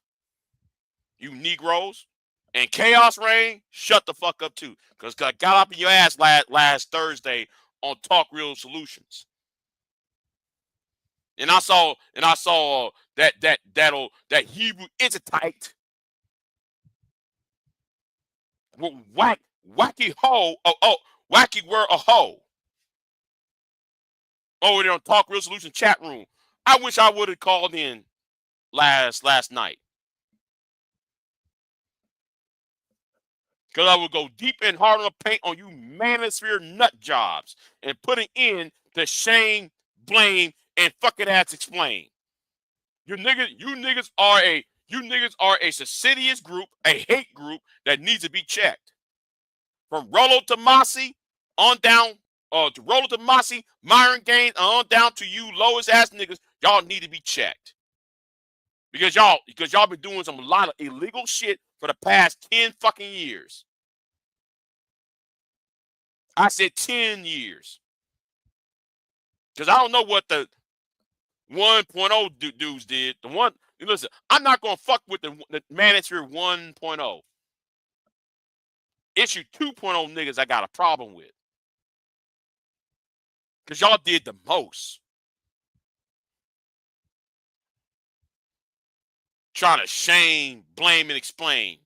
You Negroes. And Chaos Reign, shut the fuck up too. Because I got up in your ass last Thursday on Talk Real Solutions. And I saw that Hebrew Israelite wacky hoe. Wacky word a hoe. Over there on Talk Real Solution chat room. I wish I would have called in last night. Because I would go deep and hard on the paint on you manosphere nut jobs and putting in the shame, blame, and fucking ass explain. You niggas are a insidious group, a hate group that needs to be checked. From Rollo Tomasi on down, to Rollo Tomasi, Myron Gaines, on down to you lowest ass niggas, y'all need to be checked. Because y'all been doing a lot of illegal shit for the past 10 fucking years. I said 10 years. Because I don't know what the 1.0 dudes did. Listen, I'm not going to fuck with the Manosphere 1.0. Issue 2.0 niggas I got a problem with. Because y'all did the most. Trying to shame, blame, and explain.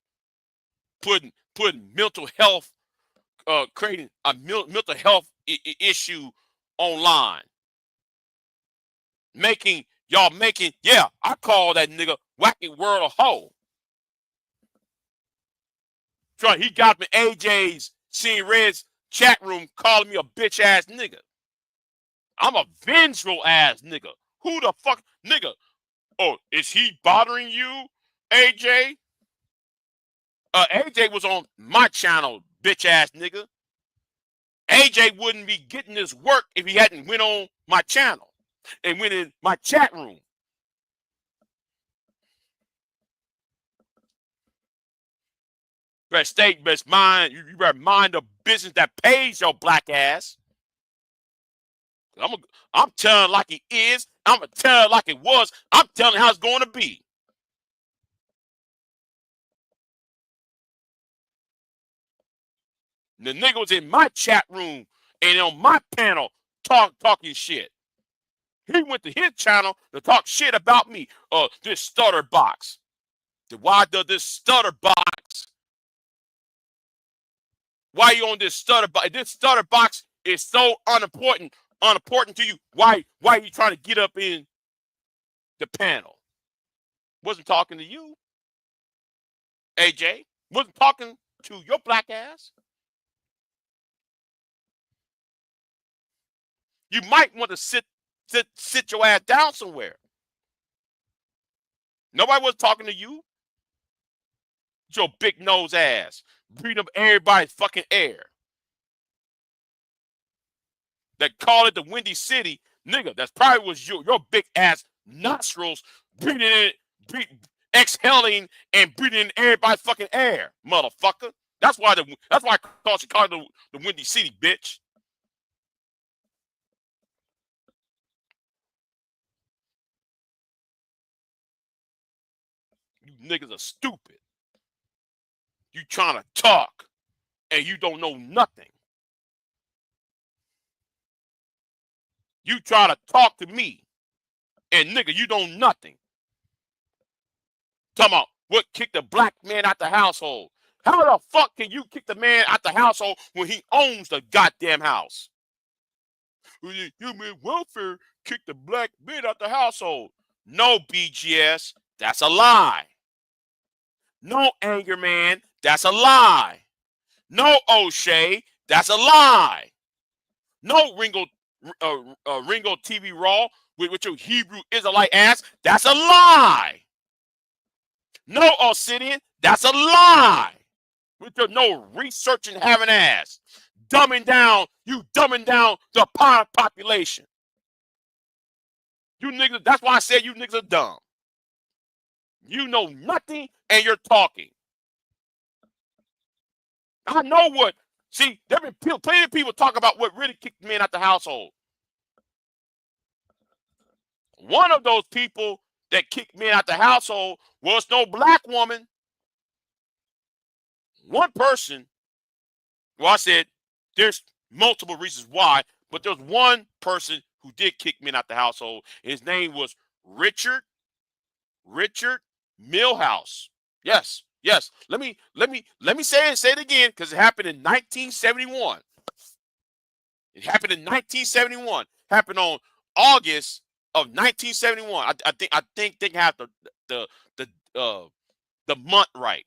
Putting mental health, creating a mental health issue online. Yeah, I call that nigga Wacky World a hoe. He got me AJ's Seeing Red's chat room calling me a bitch ass nigga. I'm a vengeful ass nigga. Who the fuck, nigga? Oh, is he bothering you, AJ? AJ was on my channel, bitch ass nigga. AJ wouldn't be getting this work if he hadn't went on my channel and went in my chat room. You better mind the business that pays your black ass. I'm telling like it is. I'm gonna tell like it was. I'm telling how it's going to be. The nigga was in my chat room and on my panel talking shit. He went to his channel to talk shit about me. This stutter box. Why does this stutter box? Why you on this stutter box? This stutter box is so unimportant to you. Why are you trying to get up in the panel? Wasn't talking to you, AJ. Wasn't talking to your black ass. You might want to sit your ass down somewhere. Nobody was talking to you. Your big nose ass. Breathing up everybody's fucking air. That call it the Windy City, nigga. That's probably was your big ass nostrils breathing in, exhaling and breathing in everybody's fucking air, motherfucker. That's why I call Chicago the Windy City, bitch. You niggas are stupid. You trying to talk and you don't know nothing. You try to talk to me and nigga, you don't nothing. Talking about what kicked the black man out the household. How the fuck can you kick the man out the household when he owns the goddamn house? Human welfare kicked the black man out the household. No, BGS, that's a lie. No, Anger Man, that's a lie. No, O'Shea, that's a lie. No, Ringo TV Raw with your Hebrew Israelite ass, that's a lie. No, Obsidian, that's a lie. With your no researching having ass. Dumbing down the population. You niggas, that's why I said you niggas are dumb. You know nothing and you're talking. I know what. See, there have been plenty of people talk about what really kicked men out the household. One of those people that kicked men out the household was no black woman. One person, well, I said there's multiple reasons why, but there's one person who did kick men out the household. His name was Richard Milhouse. Yes. Let me say it again because it happened in 1971. It happened in 1971. Happened on August of 1971. I think they have the month right.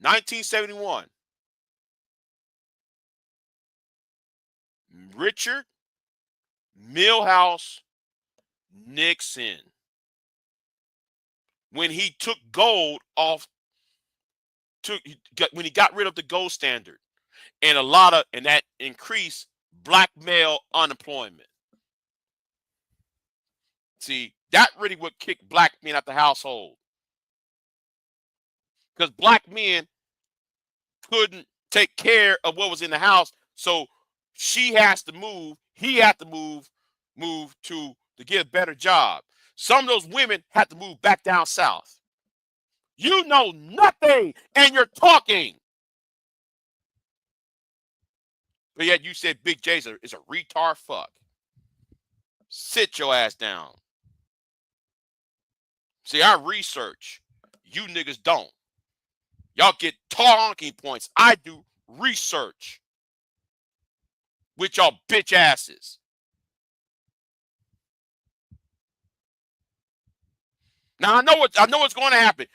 1971. Richard Milhouse Nixon. When he took gold off, when he got rid of the gold standard, and that increased black male unemployment. See, that really what kicked black men out the household. Because black men couldn't take care of what was in the house, so she has to move, he had to move to get a better job. Some of those women had to move back down south. You know nothing, and you're talking. But yet you said Big J is a retard fuck. Sit your ass down. See, I research. You niggas don't. Y'all get talking points. I do research with y'all bitch asses. Now, I know what's going to happen.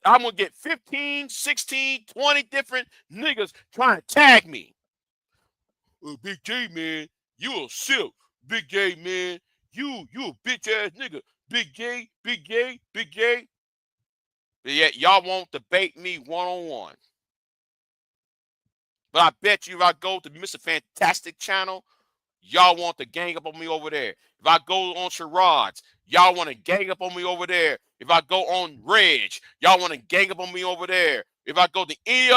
I'm going to get 15, 16, 20 different niggas trying to tag me. Oh, Big J, man, you a simp. Big J, man, you a bitch ass nigga. Big J, Big J, Big J. But yet y'all won't debate me one-on-one. But I bet you if I go to Mr. Fantastic channel, y'all want to gang up on me over there. If I go on Charades, y'all want to gang up on me over there. If I go on Reg, y'all want to gang up on me over there. If I go to any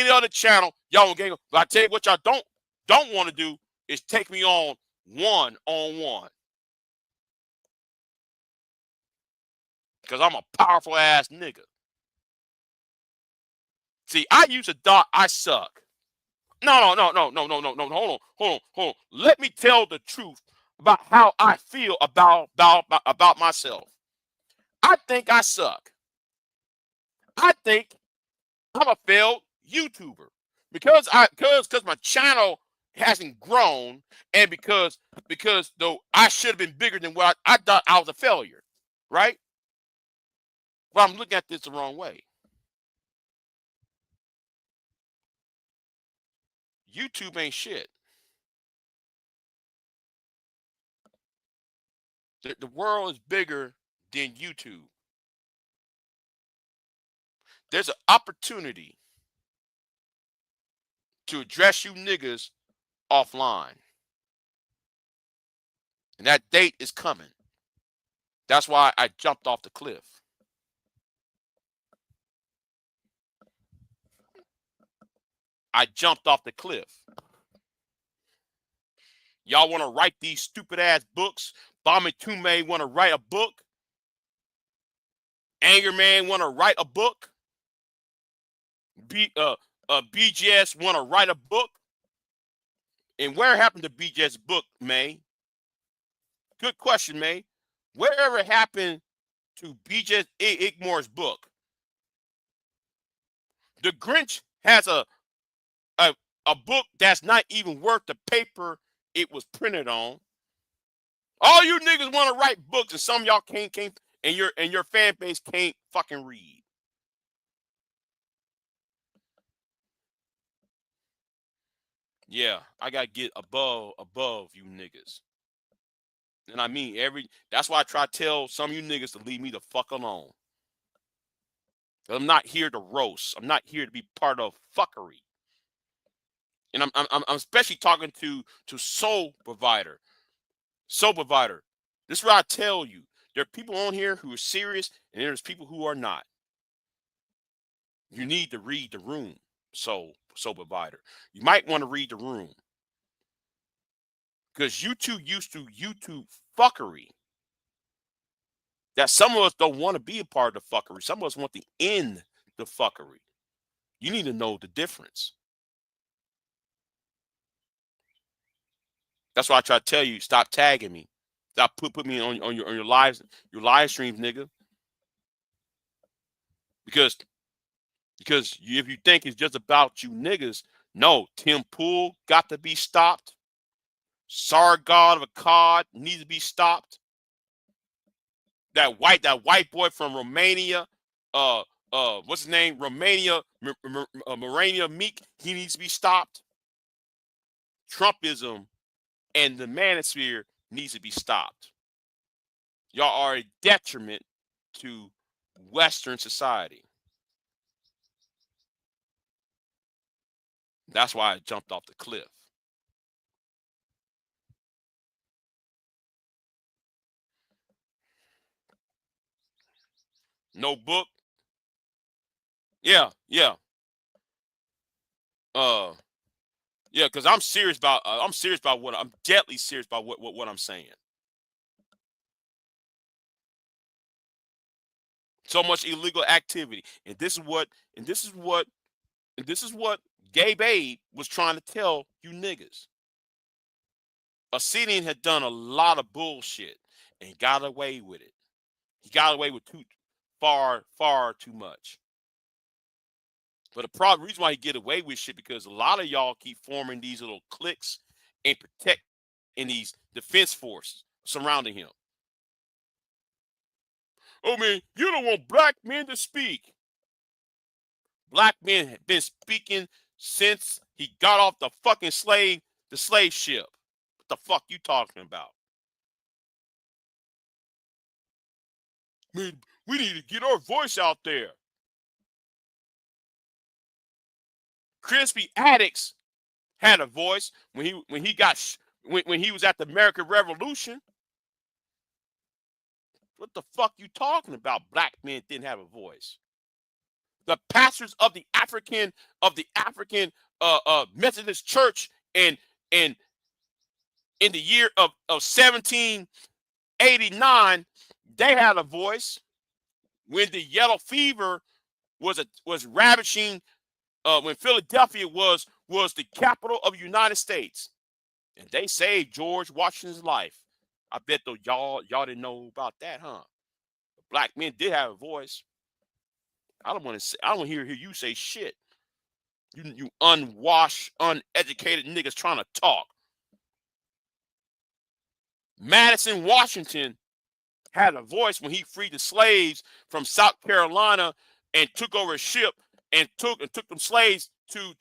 other channel, y'all want to gang up. But I tell you what y'all don't want to do is take me on one-on-one. Because I'm a powerful ass nigga. See, I use a dot, I suck. No. Hold on. Let me tell the truth about how I feel about myself. I think I suck. I think I'm a failed YouTuber because my channel hasn't grown, and because though I should have been bigger than what I thought I was a failure, right? Well, I'm looking at this the wrong way. YouTube ain't shit. The world is bigger than YouTube. There's an opportunity to address you niggas offline. And that date is coming. That's why I jumped off the cliff. I jumped off the cliff. Y'all want to write these stupid ass books? Bami Tume want to write a book? Anger Man want to write a book? BGS want to write a book? And where happened to BGS book, May? Good question, May. Wherever happened to BGS Igmore's book? The Grinch has a book that's not even worth the paper it was printed on. All you niggas want to write books, and some of y'all can't, and your fan base can't fucking read. Yeah, I gotta get above you niggas. And I mean that's why I try to tell some of you niggas to leave me the fuck alone. I'm not here to roast. I'm not here to be part of fuckery. And I'm especially talking to Soul Provider. Soul Provider. This is what I tell you. There are people on here who are serious, and there's people who are not. You need to read the room, Soul Provider. You might want to read the room. Because you two used to YouTube fuckery. That some of us don't want to be a part of the fuckery. Some of us want to end the fuckery. You need to know the difference. That's why I try to tell you, stop tagging me. Stop put me on your live streams, nigga. Because if you think it's just about you niggas, no, Tim Pool got to be stopped. Sargon of Akkad needs to be stopped. That white boy from Romania, what's his name? Morania Meek, he needs to be stopped. Trumpism and the manosphere needs to be stopped. Y'all are a detriment to Western society. That's why I jumped off the cliff. No book. Yeah. Yeah, because I'm serious about I'm deadly serious about what I'm saying. So much illegal activity. And this is what Gabe A was trying to tell you niggas. Obsidian had done a lot of bullshit and got away with it. He got away with far too much. But the reason why he get away with shit because a lot of y'all keep forming these little cliques and protecting these defense forces surrounding him. Oh man, you don't want black men to speak. Black men have been speaking since he got off the fucking slave ship. What the fuck you talking about? Man, we need to get our voice out there. Crispy Addicts had a voice when he was at the American Revolution. What the fuck you talking about? Black men didn't have a voice. The pastors of the African Methodist Church and in the year of 1789, they had a voice when the yellow fever was ravaging. When Philadelphia was the capital of the United States, and they saved George Washington's life. I bet though y'all didn't know about that, huh? Black men did have a voice. I don't want to hear you say shit. You unwashed, uneducated niggas trying to talk. Madison Washington had a voice when he freed the slaves from South Carolina and took over a ship and took them slaves to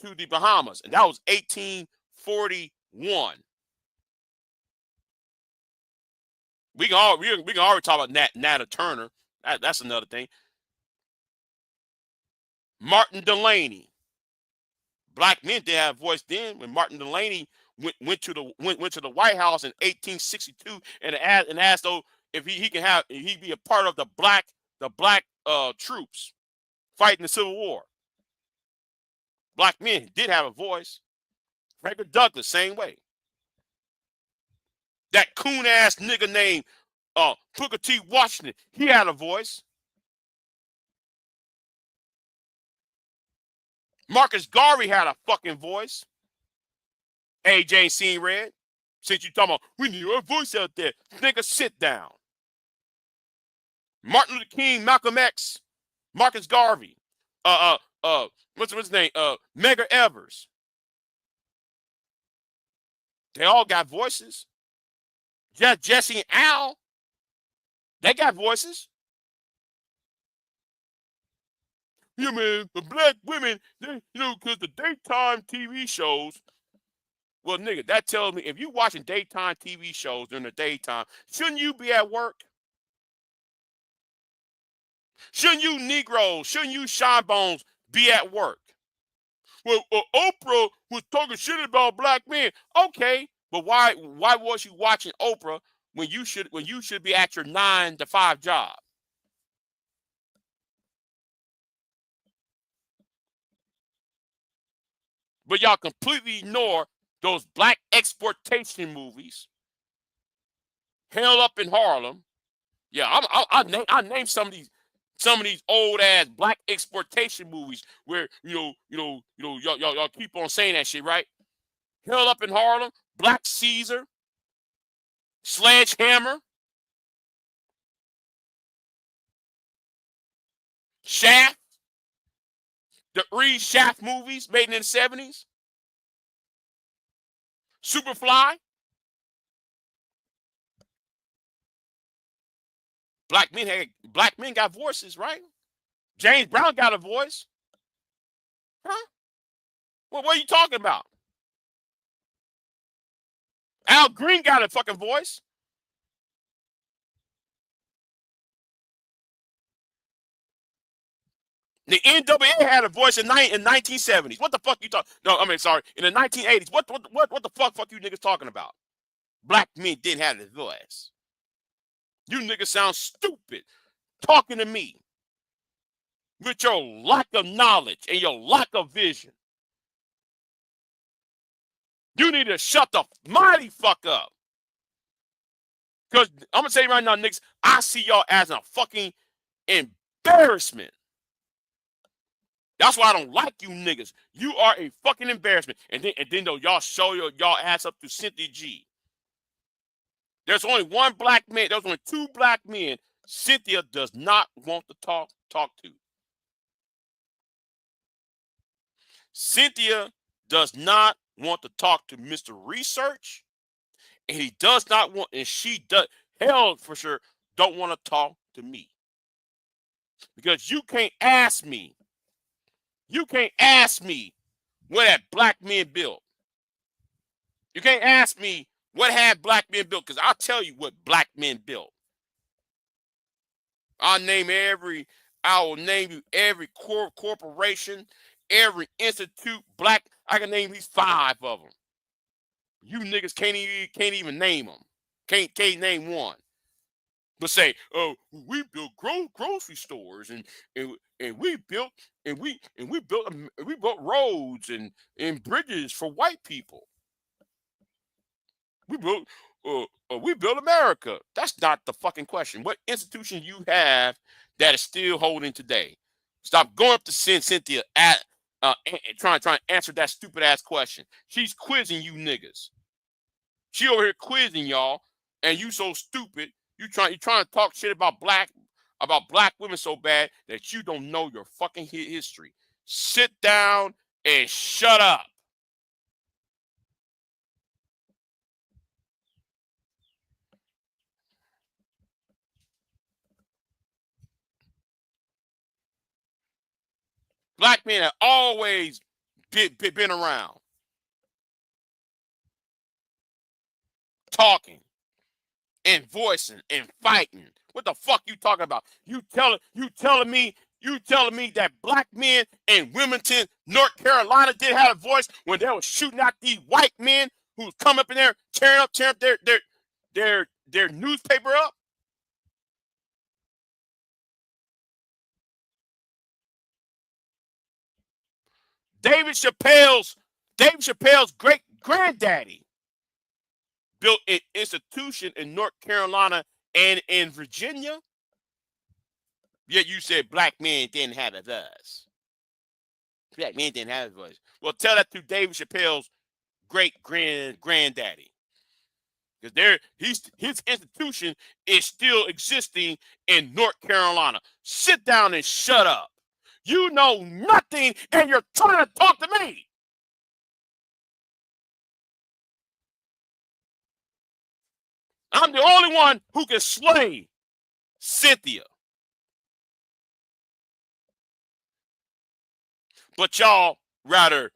the Bahamas, and that was 1841. We can already talk about Nata Turner. That's another thing. Martin Delany. Black men did have a voice then when Martin Delany went to the White House in 1862 and asked though if he'd be a part of the black troops fighting the Civil War. Black men did have a voice. Frederick Douglass, same way. That coon ass nigga named Booker T. Washington, he had a voice. Marcus Garvey had a fucking voice. AJ ain't seen red. Since you talking about we need our voice out there, nigga, sit down. Martin Luther King, Malcolm X, Marcus Garvey, what's his name? Medgar Evers. They all got voices. Jesse and Al, they got voices. Yeah, man, the black women, because the daytime TV shows. Well, nigga, that tells me if you watching daytime TV shows during the daytime, shouldn't you be at work? Shouldn't you Negroes, shouldn't you Shine Bones be at work? Well, Oprah was talking shit about black men. Okay, but why was you watching Oprah when you should be at your 9 to 5 job? But y'all completely ignore those black exploitation movies. Hell Up in Harlem. Yeah, I named some of these old ass black exploitation movies where y'all keep on saying that shit, right? Hell Up in Harlem, Black Caesar, Sledgehammer, Shaft, the 3 Shaft movies made in the 70s, Superfly. Black men got voices, right? James Brown got a voice. Huh? Well, what are you talking about? Al Green got a fucking voice. The NWA had a voice in 1970s. What the fuck you talking? No, I mean, sorry, in the 1980s. What the fuck you niggas talking about? Black men didn't have a voice. You niggas sound stupid talking to me with your lack of knowledge and your lack of vision. You need to shut the mighty fuck up. Because I'm going to tell you right now, niggas, I see y'all as a fucking embarrassment. That's why I don't like you niggas. You are a fucking embarrassment. And then though, y'all show y'all ass up to Cynthia G. There's only one black man. There's only two black men Cynthia does not want to talk to. Cynthia does not want to talk to Mr. Research, and he does not want, and she does, hell for sure, don't want to talk to me. Because you can't ask me. You can't ask me what that black men built. You can't ask me what had black men built, because I'll tell you what black men built. I will name you every corporation, every institute, black. I can name these 5 of them. You niggas can't even name them. Can't name one. But say, oh, we built grocery stores and we built roads and bridges for white people. We built America. That's not the fucking question. What institution you have that is still holding today? Stop going up to Cynthia trying to answer that stupid ass question. She's quizzing you niggas. She over here quizzing y'all, and you so stupid. You trying to talk shit about black women so bad that you don't know your fucking history. Sit down and shut up. Black men have always been around, talking and voicing and fighting. What the fuck you talking about? You telling me that black men in Wilmington, North Carolina didn't have a voice when they were shooting at these white men who come up in there tearing up their newspaper up? David Chappelle's great granddaddy built an institution in North Carolina and in Virginia. Yet you said black men didn't have a voice. Black men didn't have a voice. Well, tell that to David Chappelle's great granddaddy. Because his institution is still existing in North Carolina. Sit down and shut up. You know nothing, and you're trying to talk to me. I'm the only one who can slay Cynthia. But y'all rather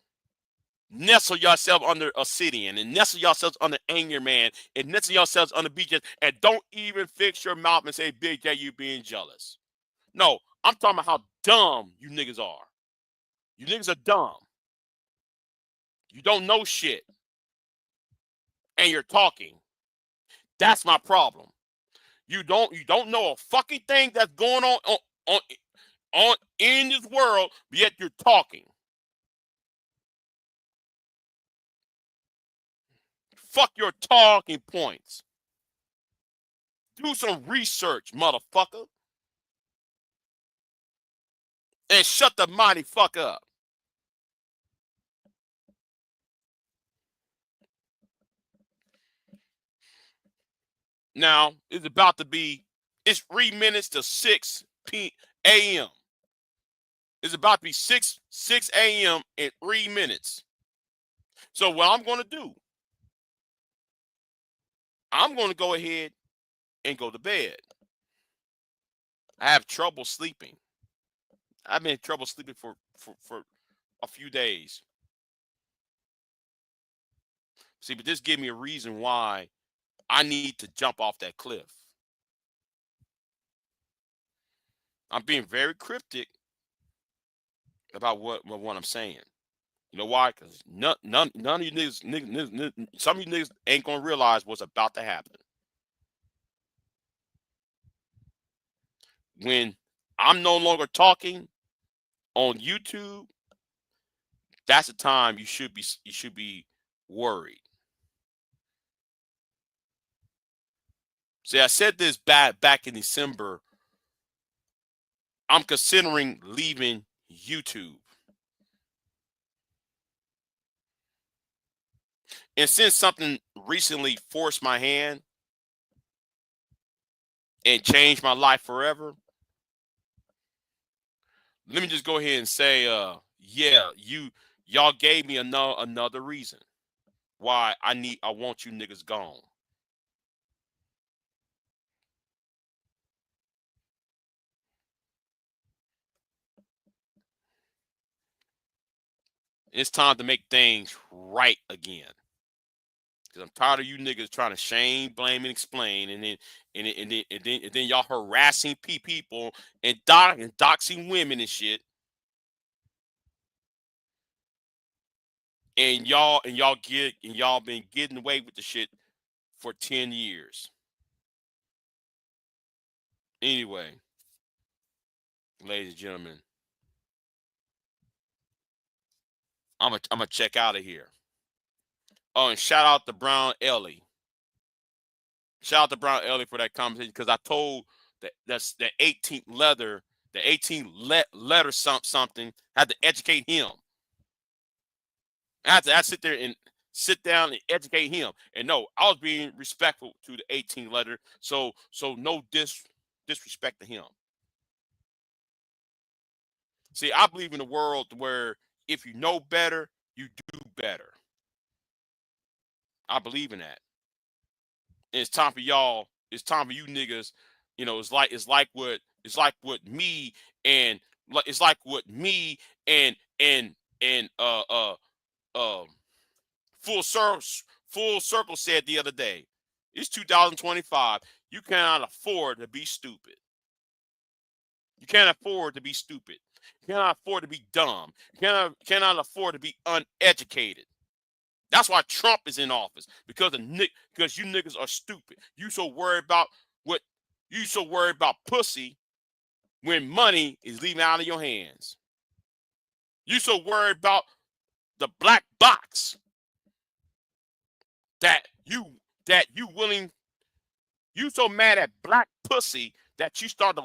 nestle yourself under Obsidian and nestle yourselves under Anger Man and nestle yourselves under BJ and don't even fix your mouth and say, Big J, you being jealous. No, I'm talking about how dumb you niggas are. You niggas are dumb. You don't know shit. And you're talking. That's my problem. You don't know a fucking thing that's going on in this world, yet you're talking. Fuck your talking points. Do some research, motherfucker. And shut the mighty fuck up. Now, it's 3 minutes to 6 a.m. It's about to be 6 a.m. in 3 minutes. So what I'm going to do, I'm going to go ahead and go to bed. I have trouble sleeping. I've been in trouble sleeping for a few days. See, but this gave me a reason why I need to jump off that cliff. I'm being very cryptic about what I'm saying. You know why? Because none of you niggas, some of you niggas ain't gonna realize what's about to happen. When I'm no longer talking on YouTube, that's the time you should be worried. See, I said this back in December. I'm considering leaving YouTube. And since something recently forced my hand and changed my life forever, let me just go ahead and say, yeah, y'all gave me another reason why I want you niggas gone. It's time to make things right again. Because I'm tired of you niggas trying to shame, blame, and explain, and then y'all harassing people and doxing women and shit. And y'all been getting away with the shit for 10 years. Anyway, ladies and gentlemen, I'm gonna check out of here. Oh, and shout out to Brown Ellie. Shout out to Brown Ellie for that conversation, because I told that's the 18th letter, the 18th letter something had to educate him. I had to sit down and educate him. And no, I was being respectful to the 18th letter. So no disrespect to him. See, I believe in a world where if you know better, you do better. I believe in that. And it's time for y'all. It's time for you niggas. You know, it's like what me and Full Circle said the other day. It's 2025. You cannot afford to be stupid. You can't afford to be stupid. You cannot afford to be dumb. You cannot afford to be uneducated. That's why Trump is in office, because you niggas are stupid. You so worried about pussy when money is leaving out of your hands. You so worried about the black box that you so mad at black pussy that you start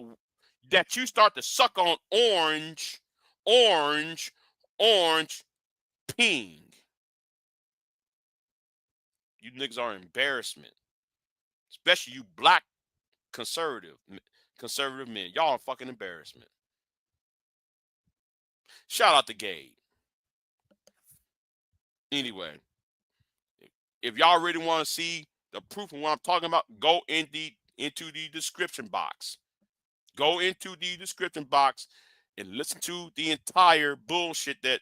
to suck on orange ping. You niggas are embarrassment, especially you black conservative men. Y'all are fucking embarrassment. Shout out to Gabe. Anyway, if y'all really want to see the proof of what I'm talking about, go into the description box. Go into the description box and listen to the entire bullshit that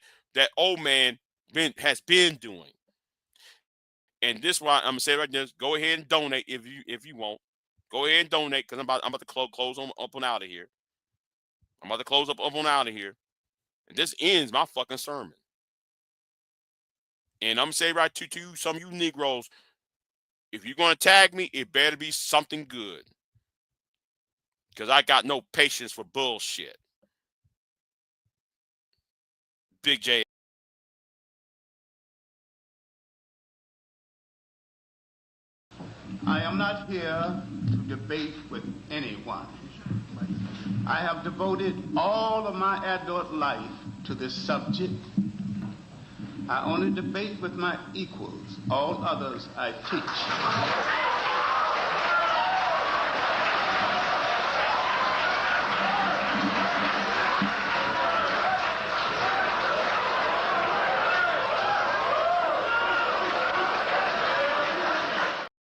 old man has been doing. And this why I'm gonna say right now, go ahead and donate if you want. Go ahead and donate, because I'm about to close up on out of here. I'm about to close up on out of here. And this ends my fucking sermon. And I'm gonna say right to you, some of you Negroes, if you're gonna tag me, it better be something good. Because I got no patience for bullshit. Big J. I am not here to debate with anyone. I have devoted all of my adult life to this subject. I only debate with my equals. All others I teach.